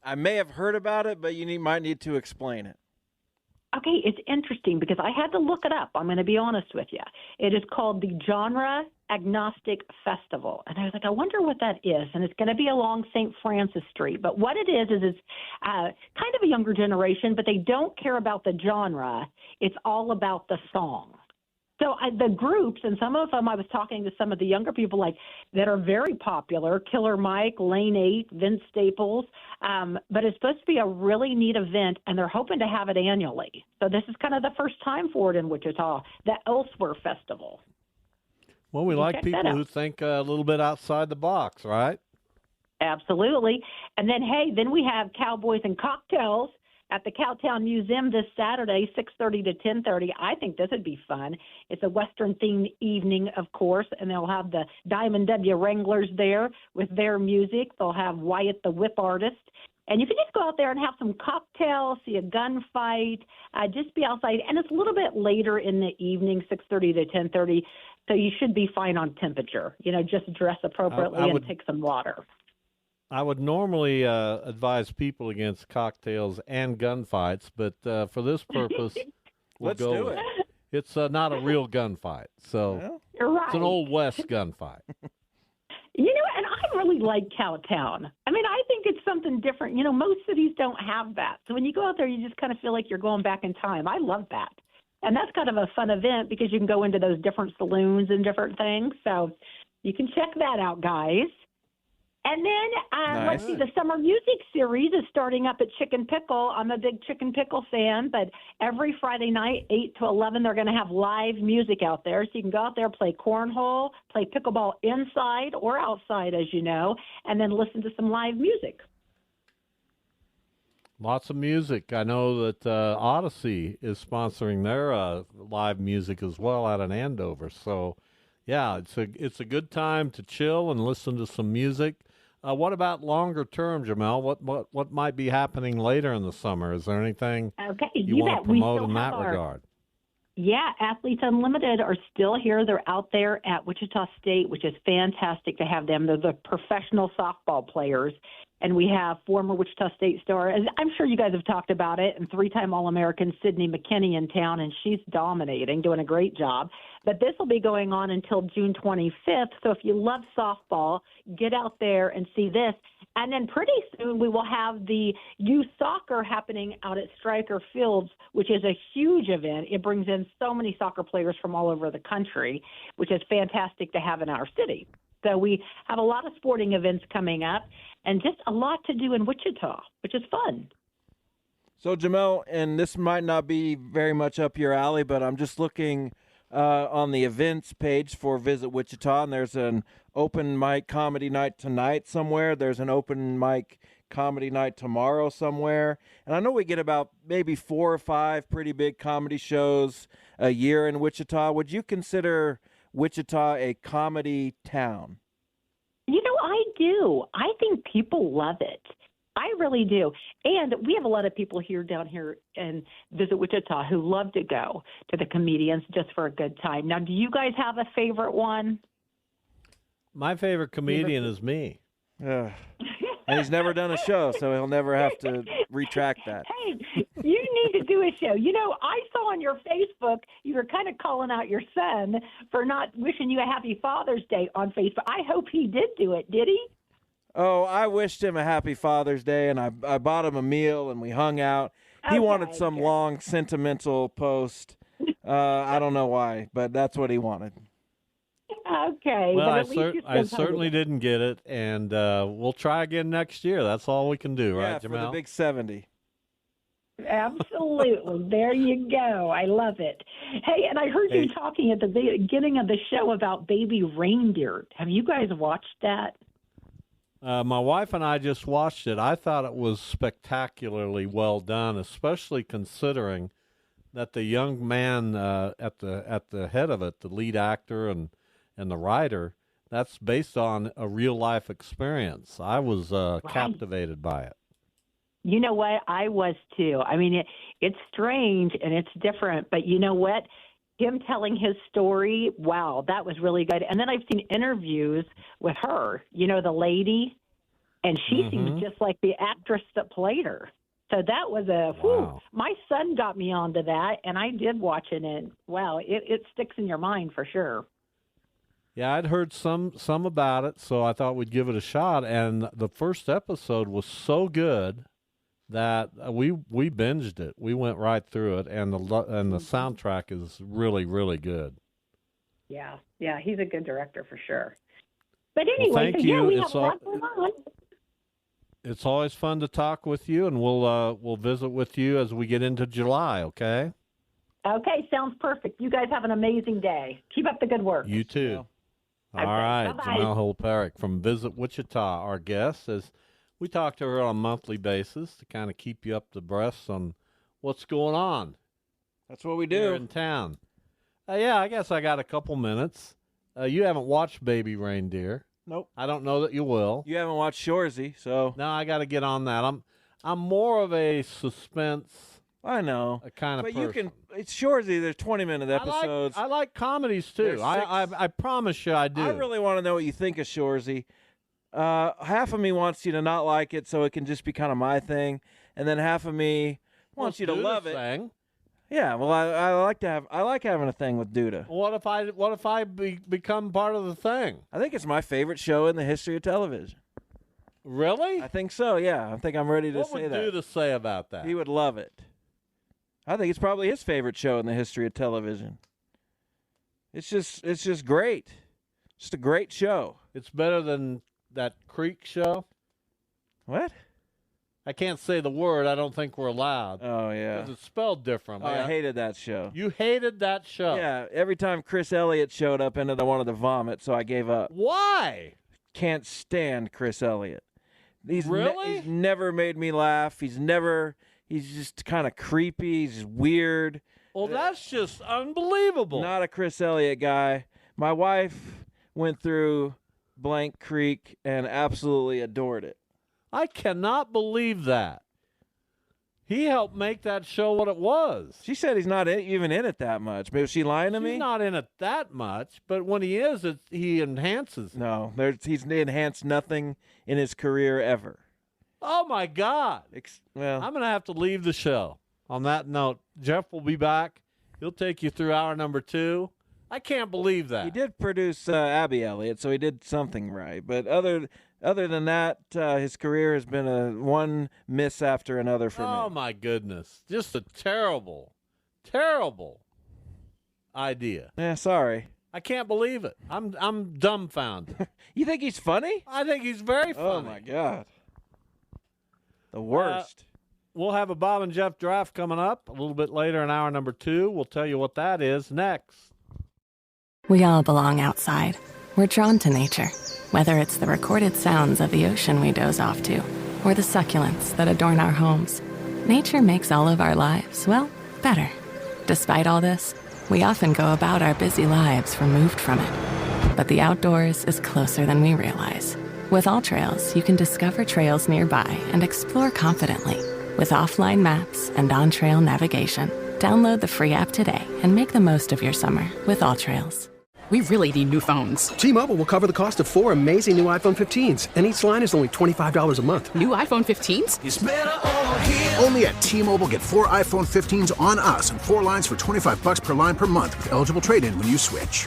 I may have heard about it, but you might need to explain it.
Okay, it's interesting because I had to look it up. I'm going to be honest with you. It is called the Genre Agnostic Festival. And I was like, I wonder what that is. And it's going to be along St. Francis Street. But what it is it's kind of a younger generation, but they don't care about the genre. It's all about the song. So the groups, and some of them I was talking to some of the younger people like that are very popular, Killer Mike, Lane 8, Vince Staples, but it's supposed to be a really neat event, and they're hoping to have it annually. So this is kind of the first time for it in Wichita, the Elsewhere Festival.
Well, we like people who think a little bit outside the box, right?
Absolutely. And then, hey, then we have Cowboys and Cocktails at the Cowtown Museum this Saturday, 6:30 to 10:30. I think this would be fun. It's a Western-themed evening, of course, and they'll have the Diamond W Wranglers there with their music. They'll have Wyatt the Whip Artist. And you can just go out there and have some cocktails, see a gunfight, just be outside. And it's a little bit later in the evening, 6:30 to 10:30, so you should be fine on temperature. Just dress appropriately and take some water.
I would normally advise people against cocktails and gunfights, but for this purpose,
let's do it.
It's not a real gunfight, so
You're right.
It's an Old West gunfight.
And I really like Cowtown. I mean, I think it's something different. Most cities don't have that. So when you go out there, you just kind of feel like you're going back in time. I love that. And that's kind of a fun event because you can go into those different saloons and different things. So you can check that out, guys. And then, let's see, the Summer Music Series is starting up at Chicken Pickle. I'm a big Chicken Pickle fan, but every Friday night, 8 to 11, they're going to have live music out there. So you can go out there, play cornhole, play pickleball inside or outside, as you know, and then listen to some live music.
Lots of music. I know that Odyssey is sponsoring their live music as well out in Andover. So, yeah, it's a good time to chill and listen to some music. What about longer term, Jamel? What might be happening later in the summer? Is there anything you want to promote in that regard?
Yeah, Athletes Unlimited are still here. They're out there at Wichita State, which is fantastic to have them. They're the professional softball players. And we have former Wichita State star, and I'm sure you guys have talked about it, and three-time All-American Sydney McKinney in town, and she's dominating, doing a great job. But this will be going on until June 25th, so if you love softball, get out there and see this. And then pretty soon we will have the youth soccer happening out at Stryker Fields, which is a huge event. It brings in so many soccer players from all over the country, which is fantastic to have in our city. So we have a lot of sporting events coming up and just a lot to do in Wichita, which is fun.
So, Jamel, and this might not be very much up your alley, but I'm just looking on the events page for Visit Wichita, and there's an open mic comedy night tonight somewhere. There's an open mic comedy night tomorrow somewhere. And I know we get about maybe 4 or 5 pretty big comedy shows a year in Wichita. Would you consider Wichita a comedy town?
I do. I think people love it. I really do. And we have a lot of people down here in Visit Wichita who love to go to the comedians just for a good time. Now, do you guys have a favorite one?
My favorite comedian is me.
And he's never done a show, so he'll never have to retract that.
Hey, you need to do a show. I saw on your Facebook you were kind of calling out your son for not wishing you a happy Father's Day on Facebook. I hope he did do it. Did he?
Oh, I wished him a happy Father's Day, and I bought him a meal, and we hung out. He wanted some long, sentimental post. I don't know why, but that's what he wanted.
Okay.
Well, I certainly didn't get it, and we'll try again next year. That's all we can do, right, Jamel?
For the big 70.
Absolutely. There you go. I love it. Hey, and I heard you talking at the beginning of the show about Baby Reindeer. Have you guys watched that?
My wife and I just watched it. I thought it was spectacularly well done, especially considering that the young man at the head of it, the lead actor and the writer, that's based on a real life experience. I was captivated by it.
You know what? I was too. I mean, it's strange and it's different, but you know what? Him telling his story, wow, that was really good. And then I've seen interviews with her, the lady, and she seems just like the actress that played her. So that was my son got me onto that, and I did watch it, and wow, it sticks in your mind for sure.
Yeah, I'd heard some about it, so I thought we'd give it a shot. And the first episode was so good that we binged it. We went right through it, and the soundtrack is really, really good.
Yeah, he's a good director for sure. But
Well,
anyway,
thank
so yeah,
you.
we
It's
have a lot going on.
It's always fun to talk with you, and we'll visit with you as we get into July, okay?
Okay, sounds perfect. You guys have an amazing day. Keep up the good work.
You too.
Okay,
All right,
bye-bye.
Jamel Holperic from Visit Wichita, our guest, as we talk to her on a monthly basis to kind of keep you up to breast on what's going on.
That's what we
Here
do.
in town. Yeah, I guess I got a couple minutes. You haven't watched Baby Reindeer.
Nope.
I don't know that you will.
You haven't watched Shoresy, so
No, I got to get on that. I'm more of a suspense.
I know.
Kind of
But
person.
you can. It's Shoresy. There's 20-minute episodes.
I like comedies too.
There's
I promise you I do.
I really want to know what you think of Shoresy. Half of me wants you to not like it, so it can just be kind of my thing, and then half of me wants you to love it.
Thing.
Yeah, well, I like having a thing with Duda.
What if I become part of the thing?
I think it's my favorite show in the history of television.
Really?
I think so. Yeah, I think I'm ready to
What
say
would
that.
Duda say about that?
He would love it. I think it's probably his favorite show in the history of television. It's just great. Just a great show.
It's better than that Creek show.
What?
I can't say the word. I don't think we're allowed.
Oh yeah,
because it's spelled differently.
I hated that show.
You hated that show.
Yeah, every time Chris Elliott showed up in it, I wanted to vomit, so I gave up.
Why?
Can't stand Chris Elliott.
Really?
He's never made me laugh. He's just kind of creepy. He's just weird.
Well, that's just unbelievable.
Not a Chris Elliott guy. My wife went through Blank Creek and absolutely adored it.
I cannot believe that. He helped make that show what it was.
She said he's not even in it that much. Maybe she lying to me?
He's not in it that much, but when he is, he enhances.
No, he's enhanced nothing in his career ever.
Oh, my God.
Well,
I'm going to have to leave the show. On that note, Jeff will be back. He'll take you through hour number 2. I can't believe that.
He did produce Abby Elliott, so he did something right. But other than that, his career has been one miss after another for me.
Oh, my goodness. Just a terrible, terrible idea.
Yeah, sorry.
I can't believe it. I'm dumbfounded.
You think he's funny?
I think he's very funny.
Oh, my God. The worst.
We'll have a Bob and Jeff draft coming up a little bit later in hour number 2. We'll tell you what that is next.
We all belong outside. We're drawn to nature, whether it's the recorded sounds of the ocean we doze off to, or the succulents that adorn our homes. Nature makes all of our lives, well, better. Despite all this, we often go about our busy lives removed from it. But the outdoors is closer than we realize. With AllTrails, you can discover trails nearby and explore confidently. With offline maps and on-trail navigation, download the free app today and make the most of your summer with AllTrails.
We really need new phones.
T-Mobile will cover the cost of 4 amazing new iPhone 15s, and each line is only $25 a month.
New iPhone 15s?
It's better over here.
Only at T-Mobile, get 4 iPhone 15s on us and 4 lines for $25 per line per month with eligible trade-in when you switch.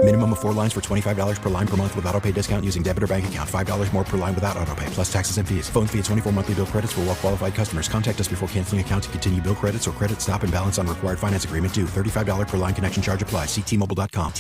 Minimum of 4 lines for $25 per line per month with autopay discount using debit or bank account. $5 more per line without autopay, plus taxes and fees. Phone fee at 24 monthly bill credits for well-qualified customers. Contact us before canceling account to continue bill credits or credit stop and balance on required finance agreement due. $35 per line connection charge applies. See T-Mobile.com.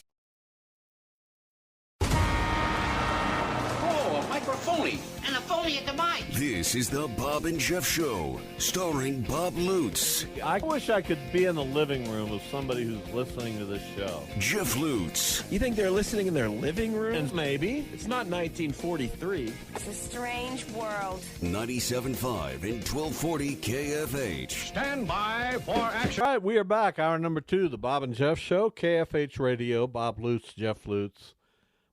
And a phony at the mic. This is the Bob and Jeff Show, starring Bob Lutz.
I wish I could be in the living room of somebody who's listening to this show.
Jeff Lutz.
You think they're listening in their living room?
And maybe.
It's not 1943.
It's a strange world.
97.5 and 1240 KFH.
Stand by for action.
All right, we are back. Hour number 2, the Bob and Jeff Show, KFH Radio. Bob Lutz, Jeff Lutz.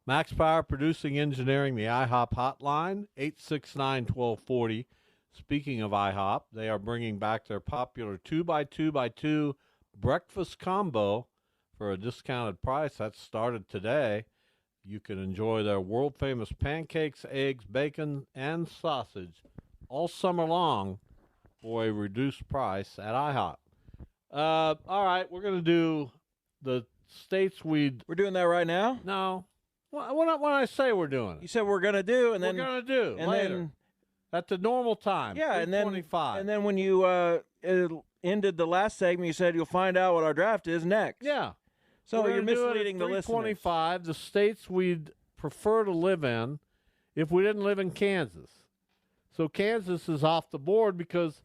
Max Power Producing Engineering, the IHOP hotline, 869-1240. Speaking of IHOP, they are bringing back their popular 2x2x2 breakfast combo for a discounted price. That started today. You can enjoy their world-famous pancakes, eggs, bacon, and sausage all summer long for a reduced price at IHOP. All right, we're going to do the states We're
doing that right now?
No. When I say we're doing it.
You said we're going to do, and then...
We're going to do,
and
later.
Then,
at the normal time,
yeah, and then
25.
And then when you ended the last segment, you said you'll find out what our draft is next.
Yeah.
So
We're
you're
gonna do it at
misleading the listeners.
325, the states we'd prefer to live in if we didn't live in Kansas. So Kansas is off the board because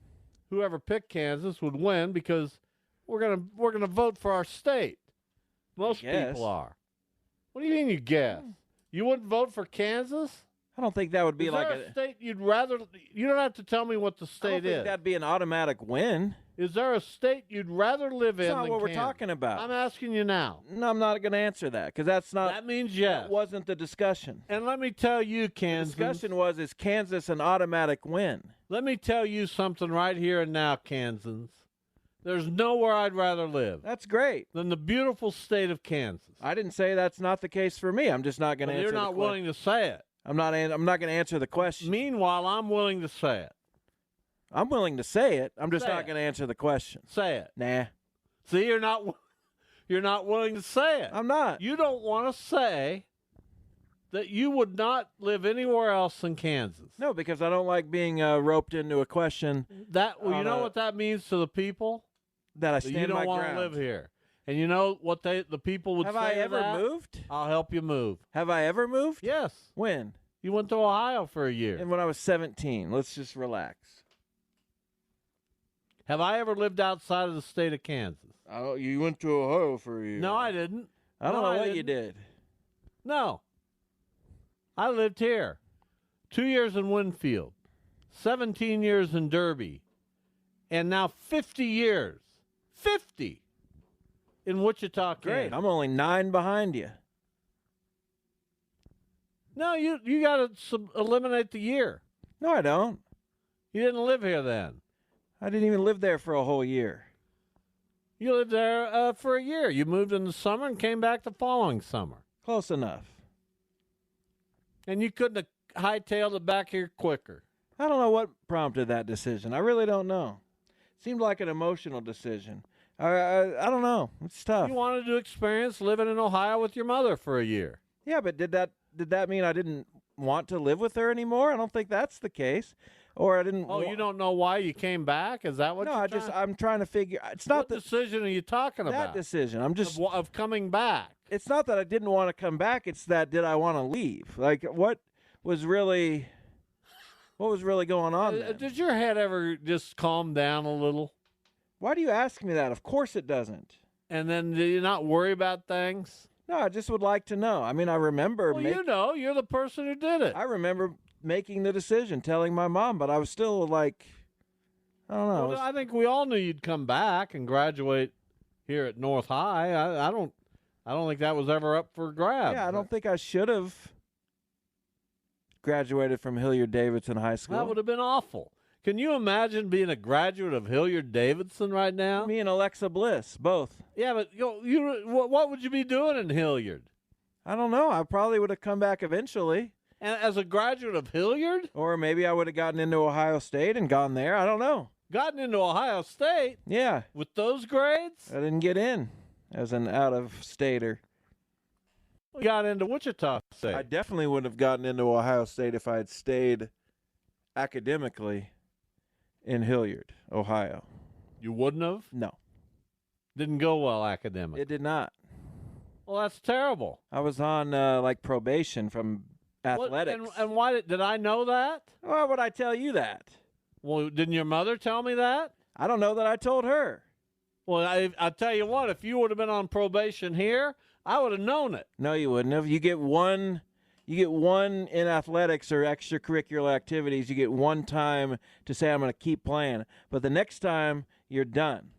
whoever picked Kansas would win because we're gonna vote for our state. Most people are. What do you mean you guess? You wouldn't vote for Kansas?
I don't think that would be
Is
like
there a state you'd rather. You don't have to tell me what the
I don't
state
think
is.
that'd be an automatic win.
Is there a state you'd rather live in
That's not
than
what we're
Kansas?
talking about.
I'm asking you now.
No, I'm not going to answer that because that's not.
That means yes.
That wasn't the discussion.
And let me tell you,
The
Kansas.
discussion was, is Kansas an automatic win?
Let me tell you something right here and now, Kansans. There's nowhere I'd rather live
That's great.
than the beautiful state of Kansas.
I didn't say that's not the case for me. I'm just not going to
Well,
answer.
you're not willing to say it.
I'm not going to answer the question.
Meanwhile, I'm willing to say it.
I'm willing to say it. I'm just
Say
not
it.
going to answer the question.
Say it.
Nah,
See, you're not willing to say it.
I'm not.
You don't want to say that you would not live anywhere else than Kansas.
No, because I don't like being roped into a question
You know what that means to the people?
that I
That
stand
you don't
my
want
ground.
to live here. And you know what the people would
Have
say
I
to
ever
that?
moved?
I'll help you move.
Have I ever moved?
Yes.
When?
You went to Ohio for a year.
And when I was 17. Let's just relax.
Have I ever lived outside of the state of Kansas?
Oh, you went to Ohio for a year.
No, I didn't.
I don't
No,
know
I
what you
didn't.
did.
No. I lived here. 2 years in Winfield, 17 years in Derby, and now 50 years. 50 in Wichita, Kansas.
Great. I'm only 9 behind you.
No, you got to eliminate the year.
No, I don't.
You didn't live here then.
I didn't even live there for a whole year.
You lived there for a year. You moved in the summer and came back the following summer.
Close enough.
And you couldn't have hightailed it back here quicker.
I don't know what prompted that decision. I really don't know. Seemed like an emotional decision. I don't know. It's tough.
You wanted to experience living in Ohio with your mother for a year.
Yeah, but did that mean I didn't want to live with her anymore? I don't think that's the case. Or I didn't.
Oh, you don't know why you came back? Is that what?
No,
you're
I'm trying to figure. It's not
what decision are you talking about?
That decision. I'm just
of coming back.
It's not that I didn't want to come back. It's that did I want to leave? Like what was really going on there?
Did your head ever just calm down a little?
Why do you ask me that? Of course it doesn't.
And then do you not worry about things?
No, I just would like to know. I mean, I remember.
Well, you know, you're the person who did it.
I remember making the decision, telling my mom, but I was still like, I don't know.
Well, I think we all knew you'd come back and graduate here at North High. I don't think that was ever up for grabs.
Yeah, I don't think I should have graduated from Hilliard-Davidson High School.
That would have been awful. Can you imagine being a graduate of Hilliard-Davidson right now?
Me and Alexa Bliss, both.
Yeah, but what would you be doing in Hilliard?
I don't know. I probably would have come back eventually.
And as a graduate of Hilliard?
Or maybe I would have gotten into Ohio State and gone there. I don't know.
Gotten into Ohio State?
Yeah.
With those grades?
I didn't get in as an out-of-stater.
We got into Wichita State.
I definitely would have gotten into Ohio State if I had stayed academically in Hilliard, Ohio.
You wouldn't have?
No.
Didn't go well academically?
It did not.
Well, that's terrible.
I was on probation from athletics.
And why did I know that?
Why would I tell you that?
Well, didn't your mother tell me that?
I don't know that I told her.
Well, I tell you what, if you would have been on probation here, I would have known it.
No, you wouldn't have. You get one in athletics or extracurricular activities. You get one time to say I'm going to keep playing, but the next time you're done.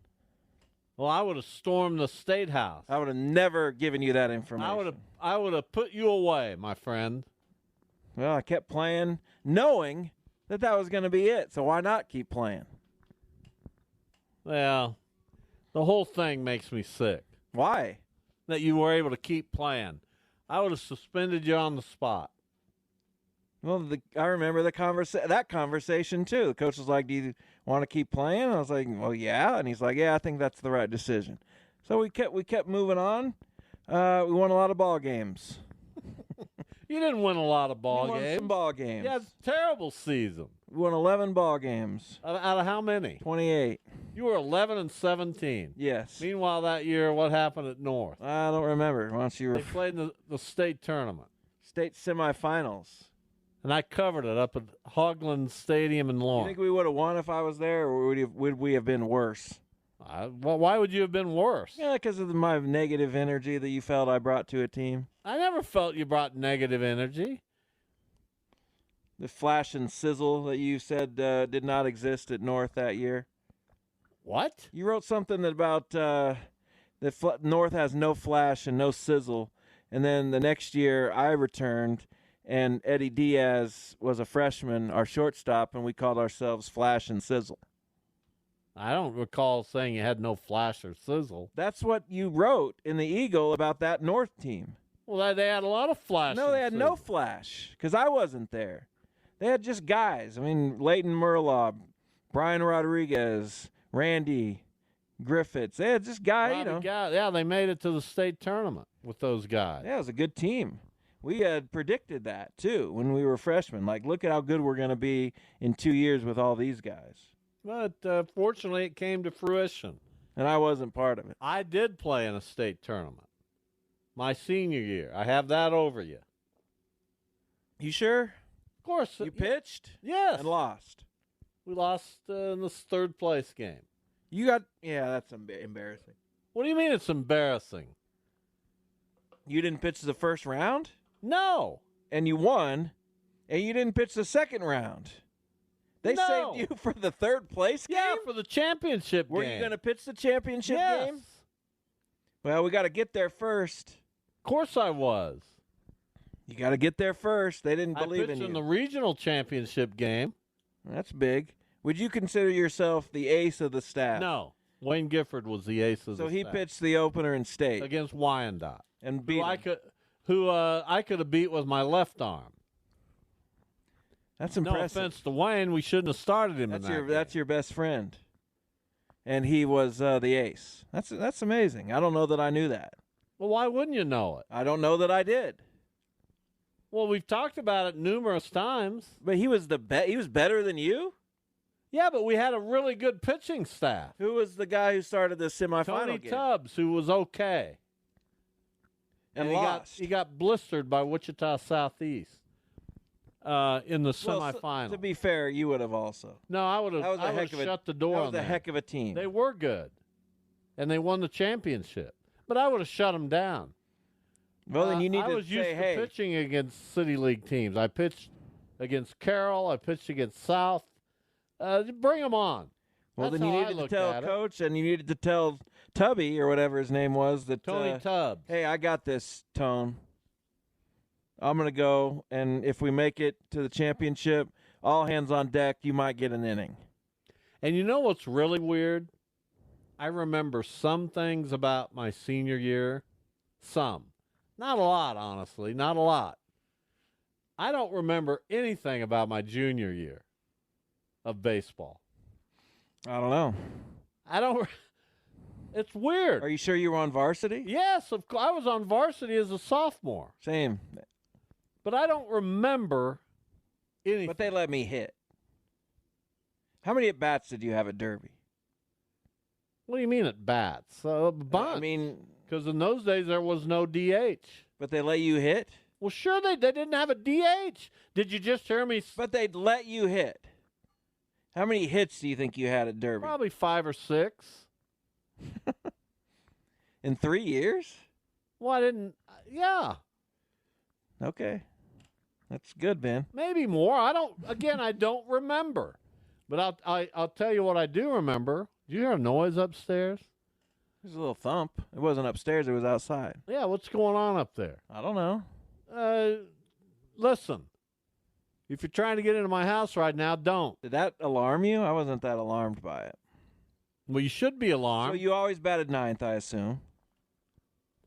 Well, I would have stormed the State House.
I would have never given you that information.
I would have put you away, my friend.
Well, I kept playing, knowing that was going to be it. So why not keep playing?
Well, the whole thing makes me sick.
Why?
That you were able to keep playing. I would have suspended you on the spot.
Well, I remember that conversation too. The coach was like, "Do you want to keep playing?" And I was like, "Well, yeah." And he's like, "Yeah, I think that's the right decision." So we kept moving on. We won a lot of ball games.
You didn't win a lot of ball
won
games.
some ball games.
Yeah, terrible season.
We won 11 ball games.
Out of how many?
28.
You were 11-17.
Yes.
Meanwhile, that year, what happened at North?
I don't remember. Once you were
They played in the state tournament.
State semifinals.
And I covered it up at Hogland Stadium in
You
Lawrence.
think we would have won if I was there, or would we have been worse?
Well, why would you have been worse?
Yeah, because of my negative energy that you felt I brought to a team.
I never felt you brought negative energy.
The flash and sizzle that you said did not exist at North that year.
What?
You wrote something about that North has no flash and no sizzle. And then the next year I returned, and Eddie Diaz was a freshman, our shortstop, and we called ourselves Flash and Sizzle.
I don't recall saying you had no flash or sizzle.
That's what you wrote in the Eagle about that North team.
Well, they had a lot of flash.
No, they had no flash because I wasn't there. They had just guys. I mean, Leighton Murlaw, Brian Rodriguez, Randy Griffiths. They had just guys,
Yeah, they made it to the state tournament with those guys.
Yeah, it was a good team. We had predicted that, too, when we were freshmen. Like, look at how good we're going to be in 2 years with all these guys.
But fortunately, it came to fruition.
And I wasn't part of it.
I did play in a state tournament my senior year. I have that over you.
You sure?
Of course.
You pitched?
Yes.
And lost?
We lost in the third place game.
Yeah, that's embarrassing.
What do you mean it's embarrassing?
You didn't pitch the first round?
No.
And you won, and you didn't pitch the second round. They saved you for the third place game?
Yeah, for the championship game.
Were you going to pitch the championship
Yes.
game? Well, we got to get there first.
Of course I was.
You got to get there first. They didn't believe in
I pitched
you.
in the regional championship game.
That's big. Would you consider yourself the ace of the staff?
No. Wayne Gifford was the ace of the
So he
staff.
pitched the opener in state.
Against Wyandotte.
And beat him.
Who I could have beat with my left arm.
That's impressive.
No offense to Wayne, we shouldn't have started him
That's your best friend. And he was the ace. That's amazing. I don't know that I knew that.
Well, why wouldn't you know it?
I don't know that I did.
Well, we've talked about it numerous times.
But he was he was better than you?
Yeah, but we had a really good pitching staff.
Who was the guy who started the semifinal
Tony
game?
Tubbs, who was okay.
And
he
lost.
He got blistered by Wichita Southeast in the semifinal.
To be fair, you would have also.
No, I would have shut the door on
That was a heck of a team.
They were good, and they won the championship. But I would have shut them down.
Well, then you need
I
to
was
say,
used to
hey.
pitching against City League teams. I pitched against Carroll. I pitched against South. Bring them on.
Well,
That's
then you
how I
needed to
looked
tell
at it.
Coach, and you needed to tell Tubby, or whatever his name was, that
Tony Tubbs.
Hey, I got this, Tone. I'm going to go, and if we make it to the championship, all hands on deck, you might get an inning.
And you know what's really weird? I remember some things about my senior year. Some. Not a lot, honestly. Not a lot. I don't remember anything about my junior year of baseball.
I don't know.
I don't. It's weird.
Are you sure you were on varsity?
Yes, of course. I was on varsity as a sophomore.
Same.
But I don't remember anything.
But they let me hit. How many at-bats did you have at Derby?
What do you mean at bats? A bunch.
I mean,
because in those days there was no DH.
But they let you hit?
Well, sure, they didn't have a DH. Did you just hear me?
But they'd let you hit. How many hits do you think you had at Derby?
Probably 5 or 6.
In 3 years?
Well, I didn't. Yeah.
Okay. That's good, Ben.
Maybe more. I don't remember. But I'll tell you what I do remember. Did you hear a noise upstairs?
There's a little thump. It wasn't upstairs. It was outside.
Yeah, what's going on up there?
I don't know.
Listen. If you're trying to get into my house right now, don't.
Did that alarm you? I wasn't that alarmed by it.
Well, you should be alarmed.
So you always batted ninth, I assume.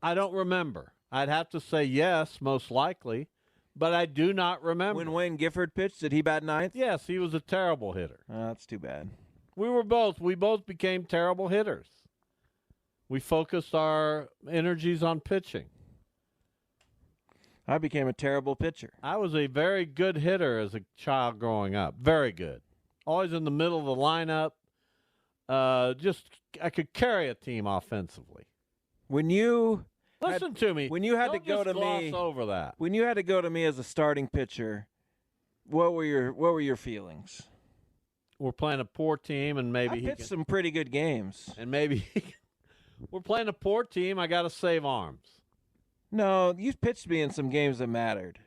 I don't remember. I'd have to say yes, most likely, but I do not remember.
When Wayne Gifford pitched, did he bat ninth?
Yes, he was a terrible hitter.
That's too bad.
We both became terrible hitters. We focused our energies on pitching.
I became a terrible pitcher.
I was a very good hitter as a child growing up. Very good. Always in the middle of the lineup. I could carry a team offensively.
When you
listen to me,
when you had
don't
to go
just
to
gloss
me
over that.
When you had to go to me as a starting pitcher, what were your feelings?
We're playing a poor team, and maybe
I pitched some pretty good games,
and maybe we're playing a poor team. I got to save arms.
No, you pitched me in some games that mattered.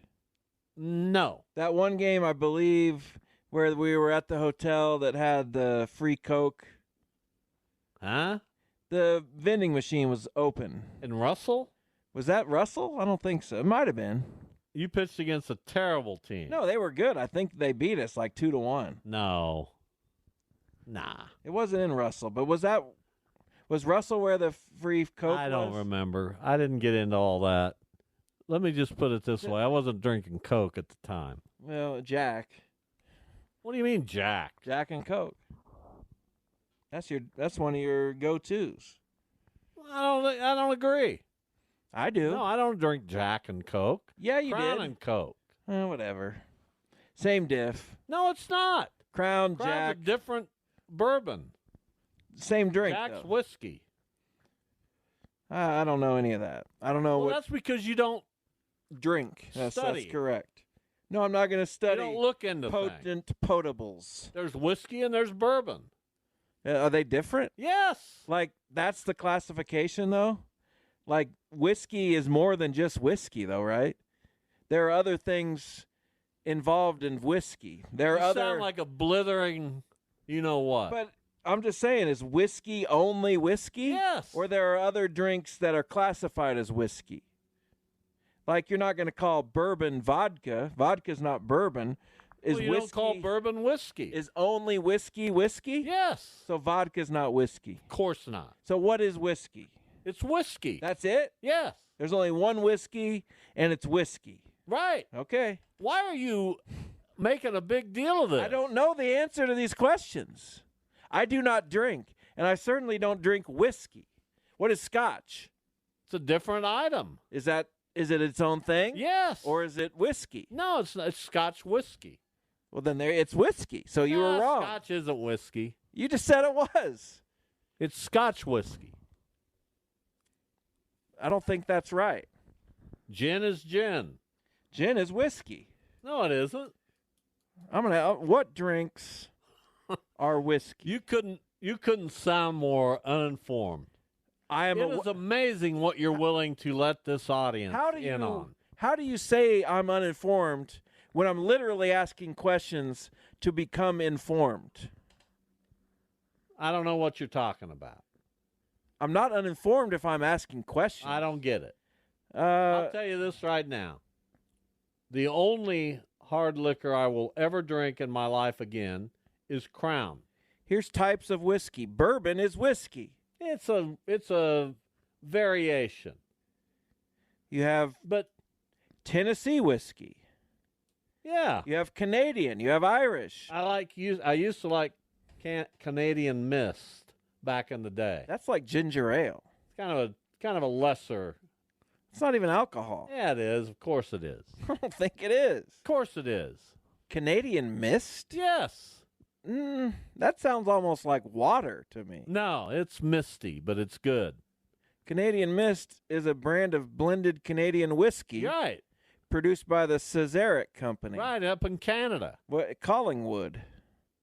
No,
that one game I believe where we were at the hotel that had the free Coke.
Huh?
The vending machine was open.
In Russell?
Was that Russell? I don't think so. It might have been.
You pitched against a terrible team.
No, they were good. I think they beat us like 2-1.
No. Nah.
It wasn't in Russell, but was Russell where the free Coke was?
I don't remember. I didn't get into all that. Let me just put it this way. I wasn't drinking Coke at the time.
Well, Jack.
What do you mean, Jack?
Jack and Coke. That's one of your go-tos.
I don't agree.
I do.
No, I don't drink Jack and Coke.
Yeah, you
Crown
did.
and Coke.
Whatever. Same diff.
No, it's not.
Crown's
Jack.
a
different bourbon.
Same drink.
Jack's
though.
whiskey.
I don't know any of that. I don't know
Well,
what.
that's because you don't
drink. That's
study.
correct. No, I'm not going to study.
You don't look into
potent potables.
There's whiskey and there's bourbon.
Are they different?
Yes.
Like, that's the classification, though? Like, whiskey is more than just whiskey, though, right? There are other things involved in whiskey. There are
You sound like a blithering, you know what.
But I'm just saying, is whiskey only whiskey?
Yes.
Or there are other drinks that are classified as whiskey? Like, you're not going to call bourbon vodka. Vodka's not bourbon. Is
you
whiskey,
don't call bourbon whiskey.
Is only whiskey whiskey?
Yes.
So vodka's not whiskey.
Of course not.
So what is whiskey?
It's whiskey.
That's it?
Yes.
There's only one whiskey, and it's whiskey.
Right.
Okay.
Why are you making a big deal of this?
I don't know the answer to these questions. I do not drink, and I certainly don't drink whiskey. What is scotch?
It's a different item.
Is it its own thing?
Yes.
Or is it whiskey?
No, it's not. It's Scotch whiskey.
Well, then it's whiskey. So you were wrong.
Scotch isn't whiskey.
You just said it was.
It's Scotch whiskey.
I don't think that's right.
Gin is gin.
Gin is whiskey.
No, it isn't.
What drinks are whiskey?
You couldn't sound more uninformed. It is amazing what you're willing to let this audience in on.
How do you say I'm uninformed when I'm literally asking questions to become informed?
I don't know what you're talking about.
I'm not uninformed if I'm asking questions.
I don't get it. I'll tell you this right now. The only hard liquor I will ever drink in my life again is Crown.
Here's types of whiskey. Bourbon is whiskey.
It's a variation.
You have Tennessee whiskey.
Yeah.
You have Canadian. You have Irish.
I used to like Canadian Mist back in the day.
That's like ginger ale.
It's kind of a lesser.
It's not even alcohol.
Yeah, it is. Of course it is.
I don't think it is.
Of course it is.
Canadian Mist?
Yes.
That sounds almost like water to me.
No, it's misty, but it's good.
Canadian Mist is a brand of blended Canadian whiskey.
Right.
Produced by the Cesaric Company.
Right, up in Canada.
Collingwood.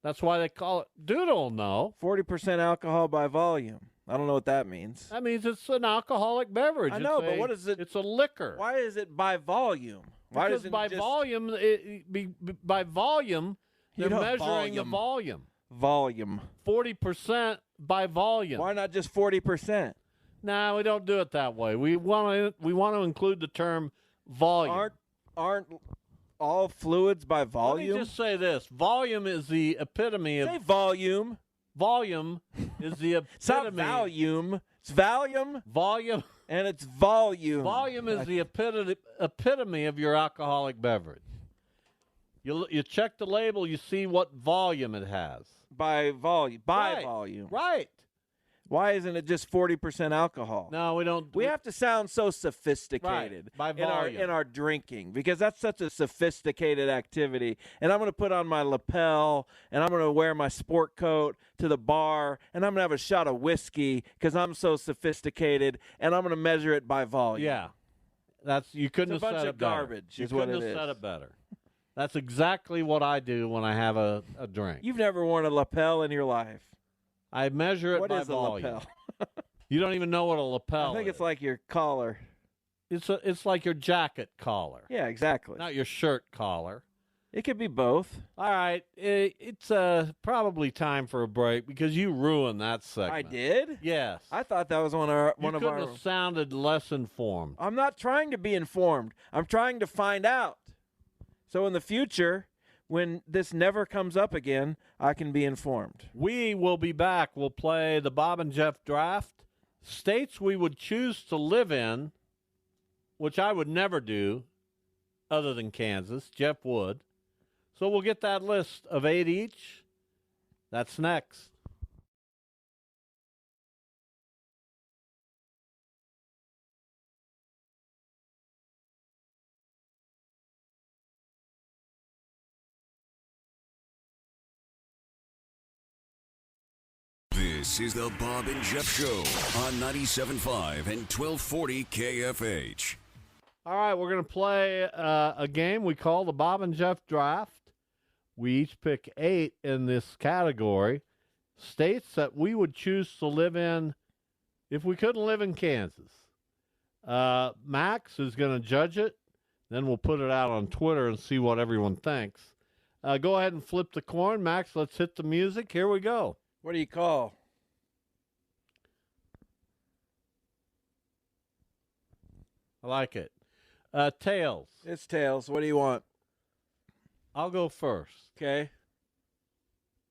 That's why they call it. Doodle, no.
40% alcohol by volume. I don't know what that means.
That means it's an alcoholic beverage.
I know, but what is it?
It's a liquor.
Why is it by volume? Why
because
does it
by volume, by volume, they're measuring the volume.
Volume.
40% by volume.
Why not just 40%?
No, we don't do it that way. We want to include the term volume.
Aren't all fluids by volume?
Let me just say this. Volume is the epitome of...
Say volume.
Volume is the epitome...
It's not volume. It's volume.
Volume.
And it's volume.
Volume is the epitome of your alcoholic beverage. You check the label, you see what volume it has.
By volume. By
Right.
volume.
Right.
Why isn't it just 40% alcohol?
No, we don't.
We have to sound so sophisticated
by
in our
volume.
drinking, because that's such a sophisticated activity. And I'm going to put on my lapel, and I'm going to wear my sport coat to the bar, and I'm going to have a shot of whiskey because I'm so sophisticated, and I'm going to measure it by volume.
Yeah, you couldn't
It's a
have
bunch
said
of
it better.
garbage
You
is what
couldn't
it
have
is.
said it better. That's exactly what I do when I have a drink.
You've never worn a lapel in your life.
I measure it
What
by
is a
volume.
lapel?
You don't even know what a lapel
I think
is.
it's like your collar.
It's like your jacket collar.
Yeah, exactly.
Not your shirt collar.
It could be both.
All right, it's probably time for a break because you ruined that segment.
I did?
Yes.
I thought that was one of our.
You couldn't have sounded less informed.
I'm not trying to be informed. I'm trying to find out. So in the future, when this never comes up again, I can be informed.
We will be back. We'll play the Bob and Jeff draft. States we would choose to live in, which I would never do other than Kansas. Jeff would. So we'll get that list of 8 each. That's next.
This is the Bob and Jeff Show on 97.5 and 1240 KFH.
All right, we're going to play a game we call the Bob and Jeff Draft. We each pick 8 in this category. States that we would choose to live in if we couldn't live in Kansas. Max is going to judge it. Then we'll put it out on Twitter and see what everyone thinks. Go ahead and flip the coin. Max, let's hit the music. Here we go.
What do you call?
I like it. Tails.
It's tails. What do you want?
I'll go first.
Okay.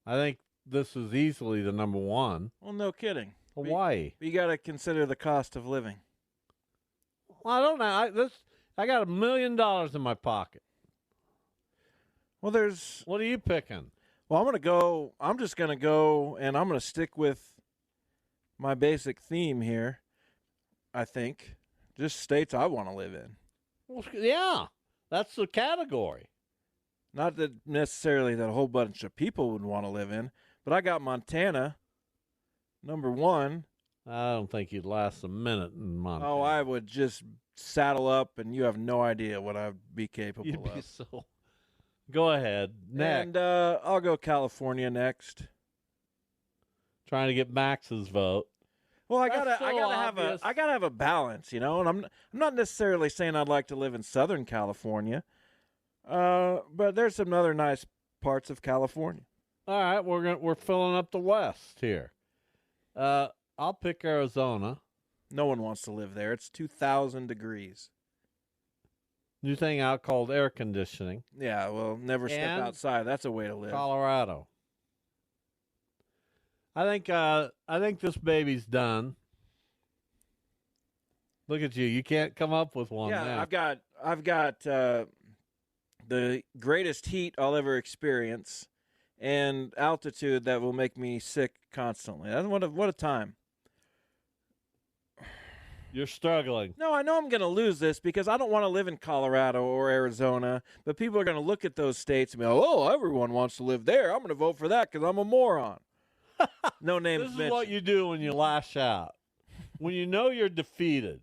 I think this is easily the number one.
Well, no kidding.
Hawaii.
You got to consider the cost of living.
Well, I don't know. I got $1 million in my pocket.
Well,
What are you picking?
Well, I'm just going to go, and I'm going to stick with my basic theme here, I think. Just states I want to live in.
Well, yeah, that's the category.
Not that necessarily that a whole bunch of people would want to live in, but I got Montana, number one.
I don't think you'd last a minute in Montana.
Oh, I would just saddle up, and you have no idea what I'd be capable
You'd be
of.
so. Go ahead. Next.
And I'll go California next.
Trying to get Max's vote.
Well, I
That's
gotta have a balance, you know. And I'm not necessarily saying I'd like to live in Southern California, but there's some other nice parts of California.
All right, we're filling up the West here. I'll pick Arizona.
No one wants to live there. It's 2,000 degrees.
New thing out called air conditioning.
Yeah, well, never step
And
outside. That's a way to live.
Colorado. I think this baby's done. Look at you. You can't come up with one
Yeah,
now.
I've got the greatest heat I'll ever experience, and altitude that will make me sick constantly. That's what a time.
You're struggling.
No, I know I'm going to lose this because I don't want to live in Colorado or Arizona, but people are going to look at those states and be like, oh, everyone wants to live there. I'm going to vote for that because I'm a moron. No names
This is
mentioned.
what you do when you lash out. When you know you're defeated.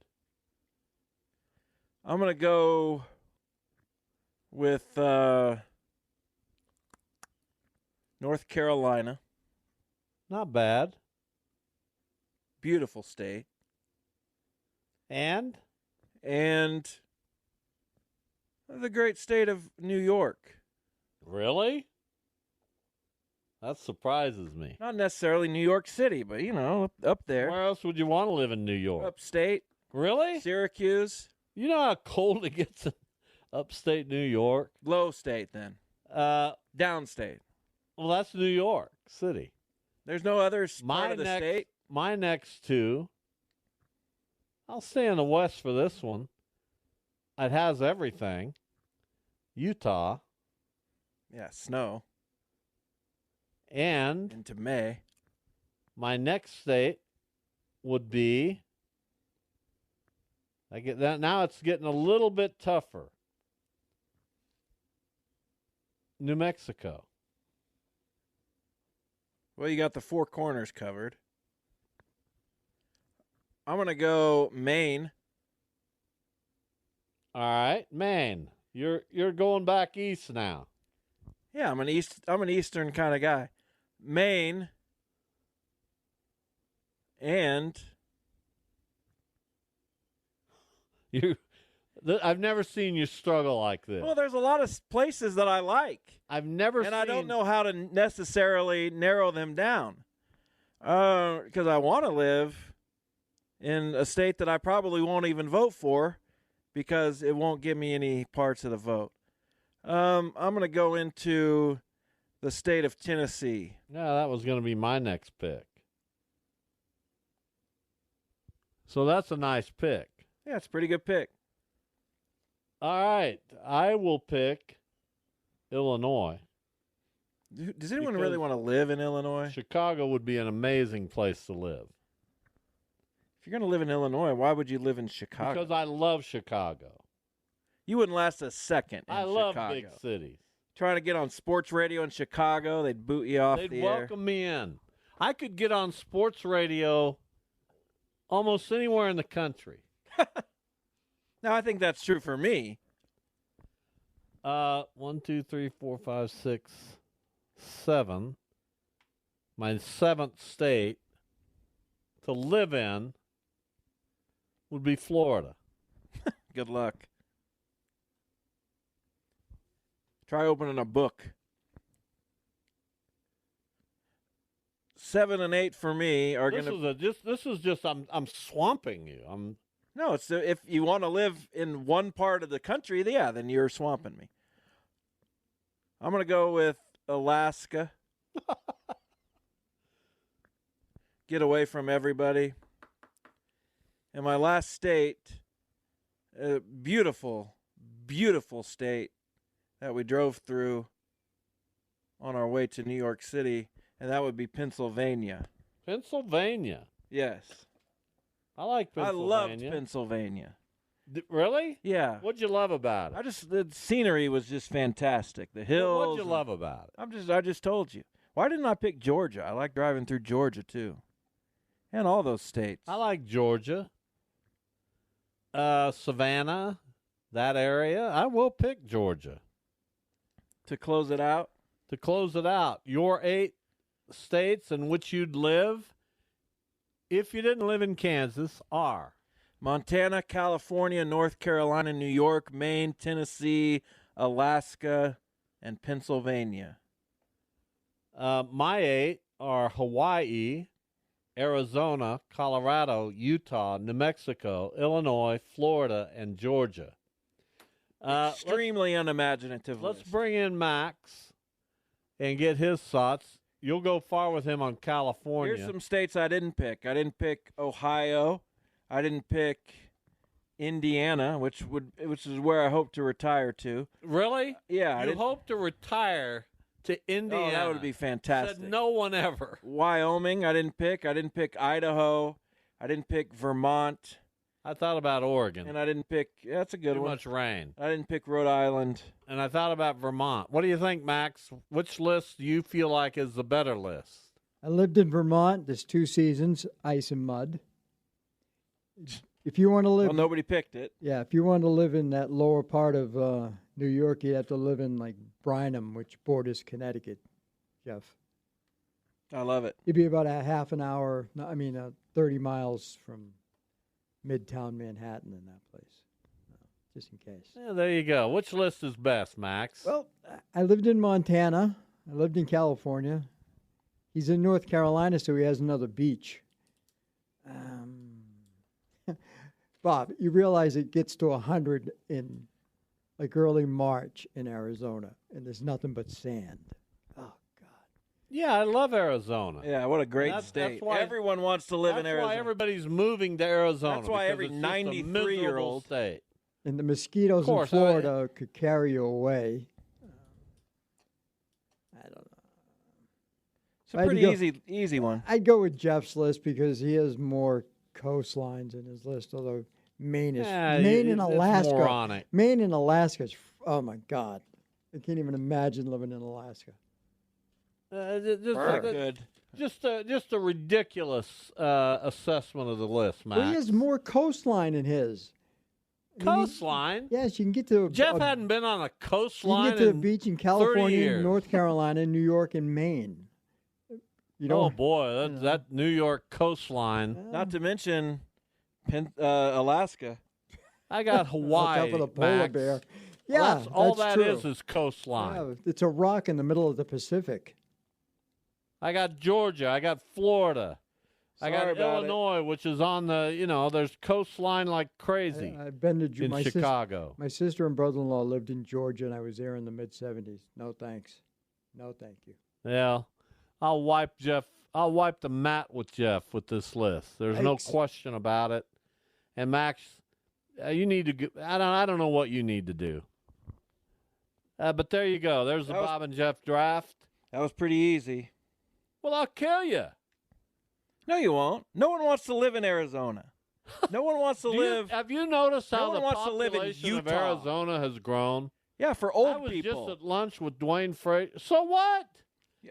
I'm going to go with North Carolina.
Not bad.
Beautiful state.
And
the great state of New York.
Really? That surprises me.
Not necessarily New York City, but, up there.
Where else would you want to live in New York?
Upstate.
Really?
Syracuse.
You know how cold it gets in upstate New York?
Low state, then. Downstate.
Well, that's New York City.
There's no other part of the state?
My next two, I'll stay in the West for this one. It has everything. Utah.
Yeah, snow.
And
into May.
My next state would be, I get that now. It's getting a little bit tougher. New Mexico.
Well, you got the four corners covered. I'm going to go Maine.
All right, Maine. You're going back east now.
Yeah, I'm an eastern kind of guy. Maine and
I've never seen you struggle like this.
well, there's a lot of places that I like.
I've never
and
seen.
I don't know how to necessarily narrow them down because I want to live in a state that I probably won't even vote for because it won't give me any parts of the vote. I'm going to go into the state of Tennessee.
Yeah, that was going to be my next pick. So that's a nice pick.
Yeah, it's a pretty good pick.
All right, I will pick Illinois.
Does anyone really want to live in Illinois?
Chicago would be an amazing place to live.
If you're going to live in Illinois, why would you live in Chicago?
Because I love Chicago.
You wouldn't last a second in
I love
Chicago.
big cities.
Trying to get on sports radio in Chicago, they'd boot you off
They'd
the
welcome me in. I could get on sports radio almost anywhere in the country.
Now, I think that's true for me.
1, 2, 3, 4, 5, 6, 7. My seventh state to live in would be Florida.
Good luck. Try opening a book. 7 and 8 for me are going to.
This is just I'm swamping you.
No, it's if you want to live in one part of the country, yeah, then you're swamping me. I'm going to go with Alaska. Get away from everybody. And my last state, beautiful, beautiful state that we drove through on our way to New York City, and that would be Pennsylvania.
Pennsylvania.
Yes.
I like Pennsylvania.
I loved Pennsylvania.
Really?
Yeah.
What'd you love about it?
The scenery was just fantastic. The hills.
What'd you love about it?
I just told you. Why didn't I pick Georgia? I like driving through Georgia too. And all those states.
I like Georgia. Savannah, that area. I will pick Georgia.
To close it out?
To close it out. Your 8 states in which you'd live, if you didn't live in Kansas, are
Montana, California, North Carolina, New York, Maine, Tennessee, Alaska, and Pennsylvania.
My 8 are Hawaii, Arizona, Colorado, Utah, New Mexico, Illinois, Florida, and Georgia.
Extremely unimaginative
Let's
list.
bring in Max and get his thoughts. You'll go far with him on California.
Here's some states I didn't pick. I didn't pick Ohio. I didn't pick Indiana, which is where I hope to retire to.
Really?
Yeah.
You hope to retire to Indiana?
Oh, that would be fantastic.
Said no one ever.
Wyoming, I didn't pick. I didn't pick Idaho. I didn't pick Vermont.
I thought about Oregon.
And I didn't pick. That's a good one.
Too much rain.
I didn't pick Rhode Island.
And I thought about Vermont. What do you think, Max? Which list do you feel like is the better list?
I lived in Vermont. There's 2 seasons, ice and mud. If you want to live,
well, nobody picked it.
Yeah, if you want to live in that lower part of New York, you have to live in like Bynum, which borders Connecticut. Jeff,
I love it.
You'd be about a half an hour. 30 miles from Midtown Manhattan in that place. Just in case.
Yeah, there you go. Which list is best, Max?
Well, I lived in Montana. I lived in California. He's in North Carolina, so he has another beach. Bob, you realize it gets to 100 in like early March in Arizona, and there's nothing but sand. Oh, God.
Yeah, I love Arizona.
Yeah, what a great state. That's why everyone wants to live in Arizona.
That's why everybody's moving to Arizona.
That's why every 93-year-old
state.
And the mosquitoes in Florida could carry you away. I don't know.
It's a pretty easy one.
I'd go with Jeff's list because he has more coastlines in his list, although Maine is
Maine
and Alaska.
It's moronic.
Maine and Alaska is, oh my God. I can't even imagine living in Alaska.
Just a ridiculous assessment of the list, Max.
Well, he has more coastline in his.
Coastline?
Yes, you can get to.
Jeff hadn't been on a coastline.
You can get to the
in
beach in
30
California,
years.
North Carolina, New York, and Maine. You know,
oh boy, that New York coastline.
Not to mention Alaska.
I got Hawaii.
On top of the polar
Max.
bear. Yeah,
That's all that
true.
is coastline.
Yeah, it's a rock in the middle of the Pacific.
I got Georgia. I got Florida. I got Illinois, which is on the, there's coastline like crazy.
I've been to
in Chicago.
My sister and brother-in-law lived in Georgia, and I was there in the mid-'70s. No thanks. No thank you.
Yeah. I'll wipe the mat with Jeff with this list. There's no question about it. And Max, you need to I don't know what you need to do. But there you go. There's the Bob and Jeff draft.
That was pretty easy.
Well, I'll kill you.
No, you won't. No one wants to live in Arizona. No one wants to live.
Have you noticed how
one
the
wants to live in
population of
Utah.
Arizona has grown?
Yeah, for old
I was
people.
just at lunch with Dwayne Frazier. So what?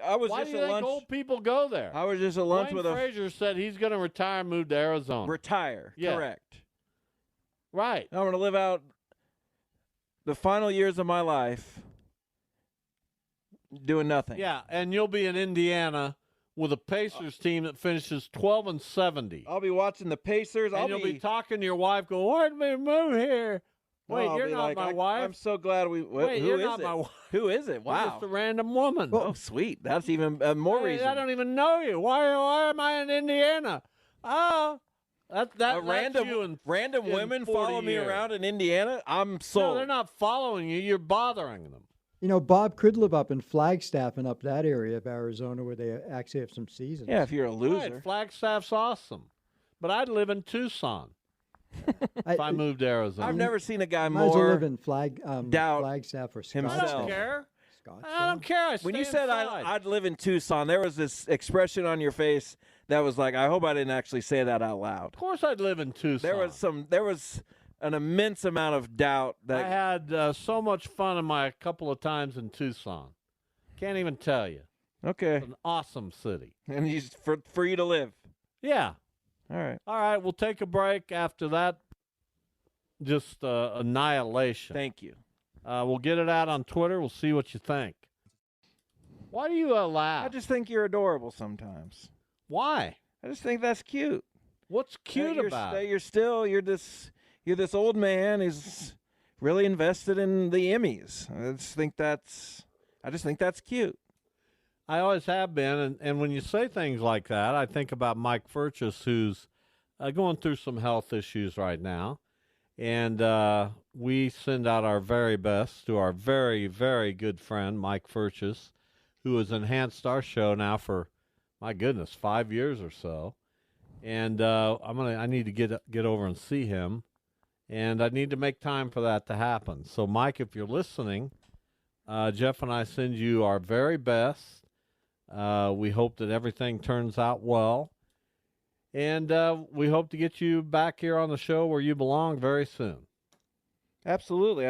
I was
Why
just
do you
at
think
lunch.
old people go there?
I was just at lunch
Dwayne
with a
Frazier said he's going to retire and move to Arizona.
retire.
Yeah.
Correct.
Right.
I'm going to live out the final years of my life doing nothing.
Yeah, and you'll be in Indiana with a Pacers team that finishes 12-70.
I'll be watching the Pacers.
And you'll be talking to your wife, go, why did we move here? Wait,
I'll
you're
be
not
like,
my wife?
I'm so glad we.
Wait,
who
you're
is
not
it?
my wife.
Who is it?
I'm
Wow.
just a random woman.
Oh, sweet. That's even more
Hey,
reason.
I don't even know you. Why am I in Indiana? Oh, that's you in
random
in
women
40
follow me
years.
around in Indiana. I'm sold.
No, they're not following you. You're bothering them.
You know, Bob could live up in Flagstaff and up that area of Arizona where they actually have some seasons.
Yeah, if you're a loser.
Right, Flagstaff's awesome. But I'd live in Tucson if I moved to Arizona.
I've never seen a guy
Might as well
more
live in
doubt
Flagstaff or Scottsdale.
himself.
I don't care. I don't care. I
When you
stay
said
inside.
I'd live in Tucson, there was this expression on your face that was like, I hope I didn't actually say that out loud.
Of course I'd live in Tucson.
There was an immense amount of doubt that
I had so much fun in my couple of times in Tucson. Can't even tell you.
Okay.
It's an awesome city.
And he's for you to live.
Yeah.
All right.
All right, we'll take a break after that. Just annihilation.
Thank you.
We'll get it out on Twitter. We'll see what you think. Why do you laugh?
I just think you're adorable sometimes.
Why?
I just think that's cute.
What's cute about it?
You're this old man who's really invested in the Emmys. I just think that's cute.
I always have been, and when you say things like that, I think about Mike Furchess, who's going through some health issues right now, and we send out our very best to our very, very good friend Mike Furchess, who has enhanced our show now for, my goodness, 5 years or so, and I need to get over and see him, and I need to make time for that to happen. So, Mike, if you're listening, Jeff and I send you our very best. We hope that everything turns out well. And we hope to get you back here on the show where you belong very soon.
Absolutely.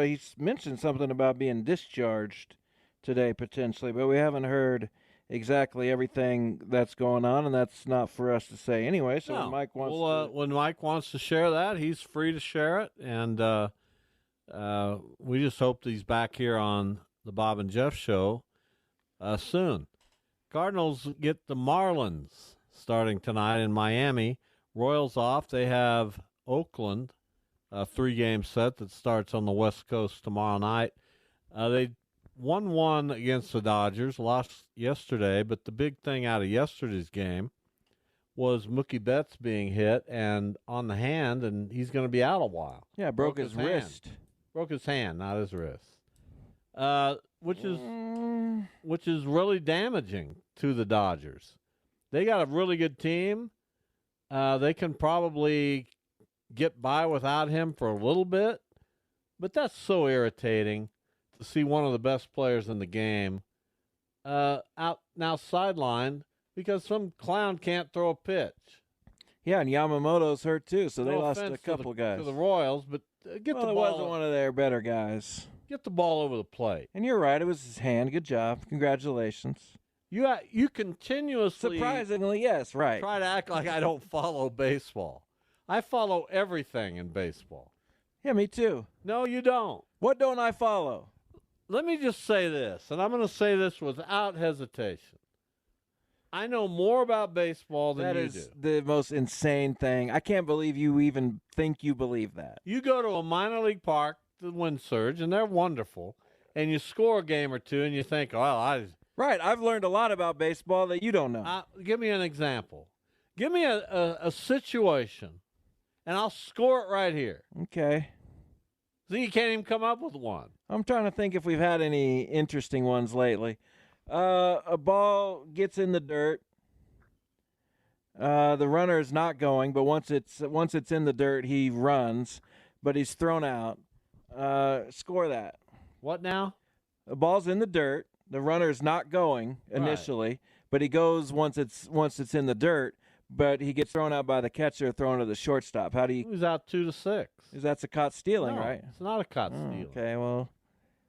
He's mentioned something about being discharged today potentially, but we haven't heard exactly everything that's going on, and that's not for us to say anyway. So when
Mike wants to share that, he's free to share it. And we just hope that he's back here on the Bob and Jeff show soon. Cardinals get the Marlins starting tonight in Miami. Royals off. They have Oakland, a 3-game set that starts on the West Coast tomorrow night. They won against the Dodgers, lost yesterday, but the big thing out of yesterday's game was Mookie Betts being hit and on the hand, and he's going to be out a while.
Yeah, broke his wrist.
Broke his hand, not his wrist. Which is really damaging to the Dodgers. They got a really good team. They can probably get by without him for a little bit, but that's so irritating to see one of the best players in the game out now sidelined because some clown can't throw a pitch.
Yeah, and Yamamoto's hurt too, so they
No
lost a
offense
couple guys.
to the Royals, but get
well,
the
it
ball.
wasn't one of their better guys.
Get the ball over the plate.
And you're right, it was his hand. Good job. Congratulations.
You continuously
surprisingly, yes, right.
Try to act like I don't follow baseball. I follow everything in baseball.
Yeah, me too.
No, you don't.
What don't I follow?
Let me just say this, and I'm going to say this without hesitation. I know more about baseball than you do.
That is the most insane thing. I can't believe you even think you believe that.
You go to a minor league park, the Wind Surge, and they're wonderful, and you score a game or two, and you think,
Right, I've learned a lot about baseball that you don't know.
Give me an example. Give me a situation, and I'll score it right here.
Okay.
See, you can't even come up with one.
I'm trying to think if we've had any interesting ones lately. A ball gets in the dirt. The runner is not going, but once it's in the dirt, he runs, but he's thrown out. Score that.
What now?
The ball's in the dirt. The runner's not going initially, but he goes once it's in the dirt. But he gets thrown out by the catcher, thrown to the shortstop. How do you?
He's out 2-6.
That's a caught stealing,
No,
right?
It's not a caught stealing.
Okay, well,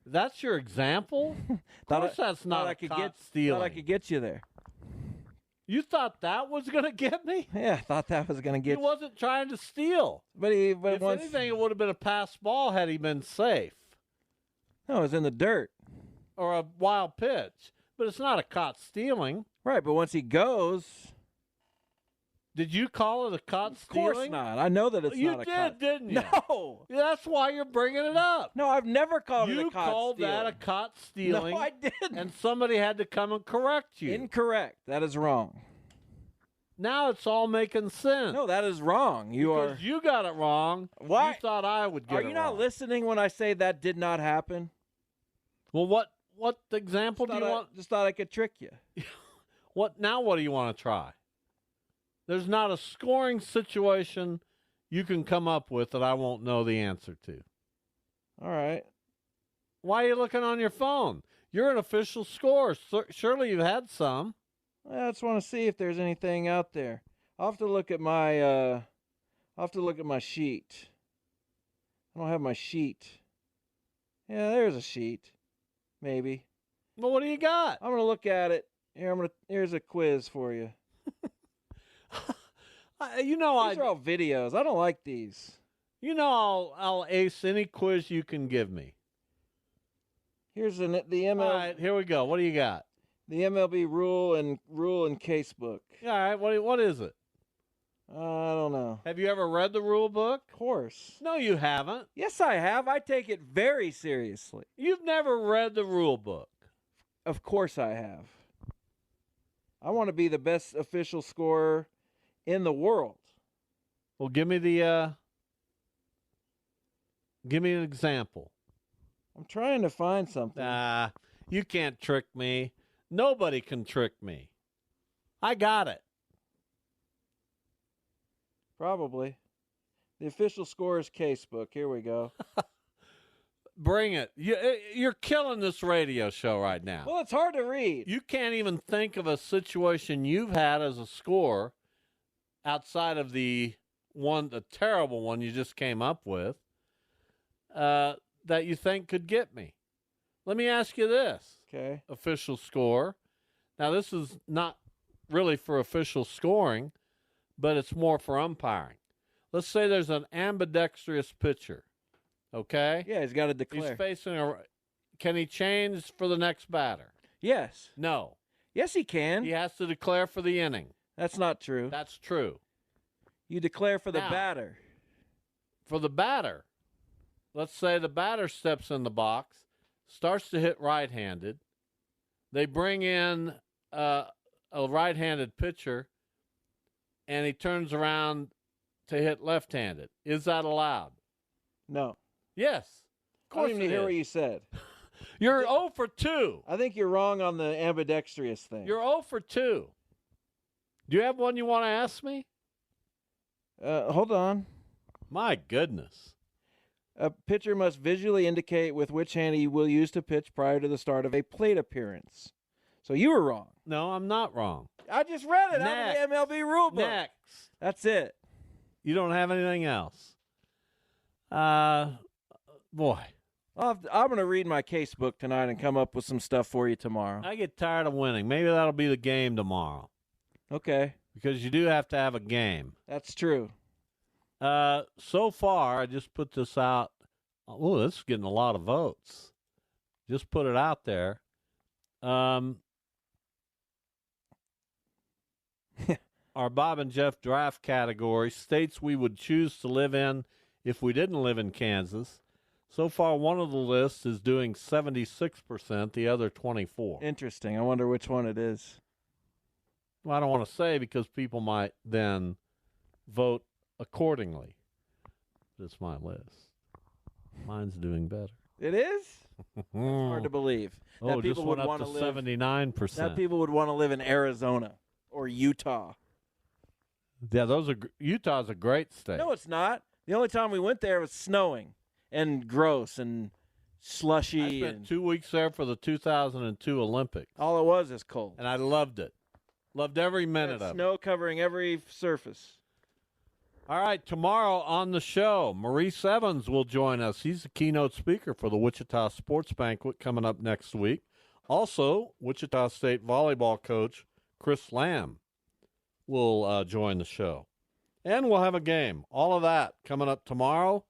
that's your example. Of course, that's not a caught stealing.
Thought I could get you there.
You thought that was going to get me?
Yeah, I thought that was going to get.
He wasn't trying to steal.
But if
anything, it would have been a pass ball had he been safe.
No, it was in the dirt.
Or a wild pitch. But it's not a caught stealing.
Right, but once he goes.
Did you call it a caught stealing?
Of course not. I know that it's not a caught.
You did, didn't you?
No.
That's why you're bringing it up.
No, I've never called it a caught stealing.
You called that a caught stealing.
No, I didn't.
And somebody had to come and correct you.
Incorrect. That is wrong.
Now it's all making sense.
No, that is wrong.
Because you got it wrong.
Why?
You thought I would get it wrong.
Are you not listening when I say that did not happen?
Well, what example do you want?
Just thought I could trick you.
What do you want to try? There's not a scoring situation you can come up with that I won't know the answer to.
All right.
Why are you looking on your phone? You're an official scorer. Surely you've had some.
I just want to see if there's anything out there. I'll have to look at my sheet. I don't have my sheet. Yeah, there's a sheet. Maybe.
Well, what do you got?
I'm gonna look at it. Here's a quiz for you. These are all videos. I don't like these.
I'll ace any quiz you can give me.
Here's the MLB.
All right, here we go. What do you got?
The MLB rule and case book.
Yeah, all right. What is it?
I don't know.
Have you ever read the rule book?
Of course.
No, you haven't.
Yes, I have. I take it very seriously.
You've never read the rule book.
Of course I have. I want to be the best official scorer in the world.
Well, give me an example.
I'm trying to find something.
You can't trick me. Nobody can trick me. I got it.
Probably. The official scorer's casebook. Here we go.
Bring it. You're killing this radio show right now.
Well, it's hard to read.
You can't even think of a situation you've had as a scorer outside of the terrible one you just came up with, that you think could get me. Let me ask you this.
Okay.
Official score. Now, this is not really for official scoring, but it's more for umpiring. Let's say there's an ambidextrous pitcher, okay?
Yeah, he's got to declare.
He's facing can he change for the next batter?
Yes.
No.
Yes, he can.
He has to declare for the inning.
That's not true.
That's true.
You declare for the batter.
For the batter. Let's say the batter steps in the box, starts to hit right-handed. They bring in a right-handed pitcher, and he turns around to hit left-handed. Is that allowed?
No.
Yes. Of course
I didn't even hear what you said.
You're 0 for 2.
I think you're wrong on the ambidextrous thing.
You're 0 for 2. Do you have one you want to ask me?
Hold on.
My goodness.
A pitcher must visually indicate with which hand he will use to pitch prior to the start of a plate appearance. So you were wrong.
No, I'm not wrong.
I just read it out of the MLB rule book.
Next.
That's it.
You don't have anything else? Boy.
I'm going to read my case book tonight and come up with some stuff for you tomorrow.
I get tired of winning. Maybe that'll be the game tomorrow.
Okay.
Because you do have to have a game.
That's true.
So far, I just put this out. Oh, this is getting a lot of votes. Just put it out there. Our Bob and Jeff draft category, states we would choose to live in if we didn't live in Kansas. So far, one of the lists is doing 76%, the other 24%.
Interesting. I wonder which one it is.
Well, I don't want to say because people might then vote accordingly. It's my list. Mine's doing better.
It is? It's hard to believe.
Oh,
that people
just went
would
up to
live,
79%.
That people would want to live in Arizona or Utah.
Yeah, Utah's a great state.
No, it's not. The only time we went there was snowing and gross and slushy.
I spent 2 weeks there for the 2002 Olympics.
All it was is cold.
And I loved it. Loved every minute of it.
Snow covering every surface.
All right, tomorrow on the show, Maurice Evans will join us. He's the keynote speaker for the Wichita Sports Banquet coming up next week. Also, Wichita State volleyball coach Chris Lamb will join the show. And we'll have a game. All of that coming up tomorrow.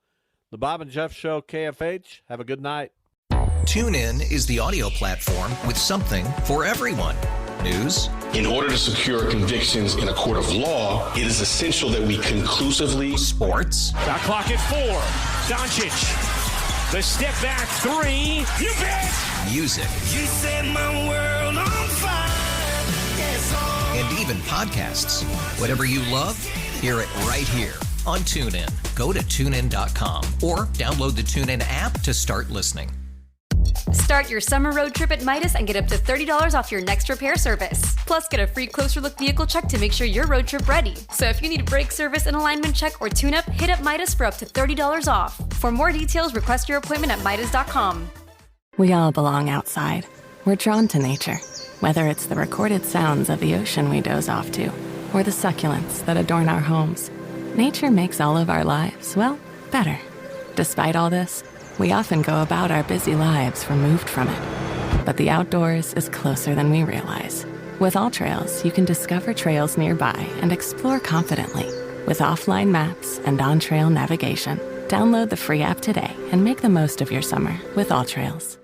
The Bob and Jeff Show, KFH. Have a good night.
TuneIn is the audio platform with something for everyone. News.
In order to secure convictions in a court of law, it is essential that we conclusively.
Sports.
Shot clock at 4. Doncic. The step back 3. You bet.
Music.
You set my world on fire. Yes,
and even podcasts. Whatever you love, hear it right here on TuneIn. Go to TuneIn.com or download the TuneIn app to start listening.
Start your summer road trip at Midas and get up to $30 off your next repair service. Plus, get a free closer look vehicle check to make sure you're road trip ready. So if you need a brake service, an alignment check, or tune-up, hit up Midas for up to $30 off. For more details, request your appointment at Midas.com.
We all belong outside. We're drawn to nature. Whether it's the recorded sounds of the ocean we doze off to, or the succulents that adorn our homes, nature makes all of our lives, well, better. Despite all this, we often go about our busy lives removed from it. But the outdoors is closer than we realize. With AllTrails, you can discover trails nearby and explore confidently. With offline maps and on-trail navigation, download the free app today and make the most of your summer with AllTrails.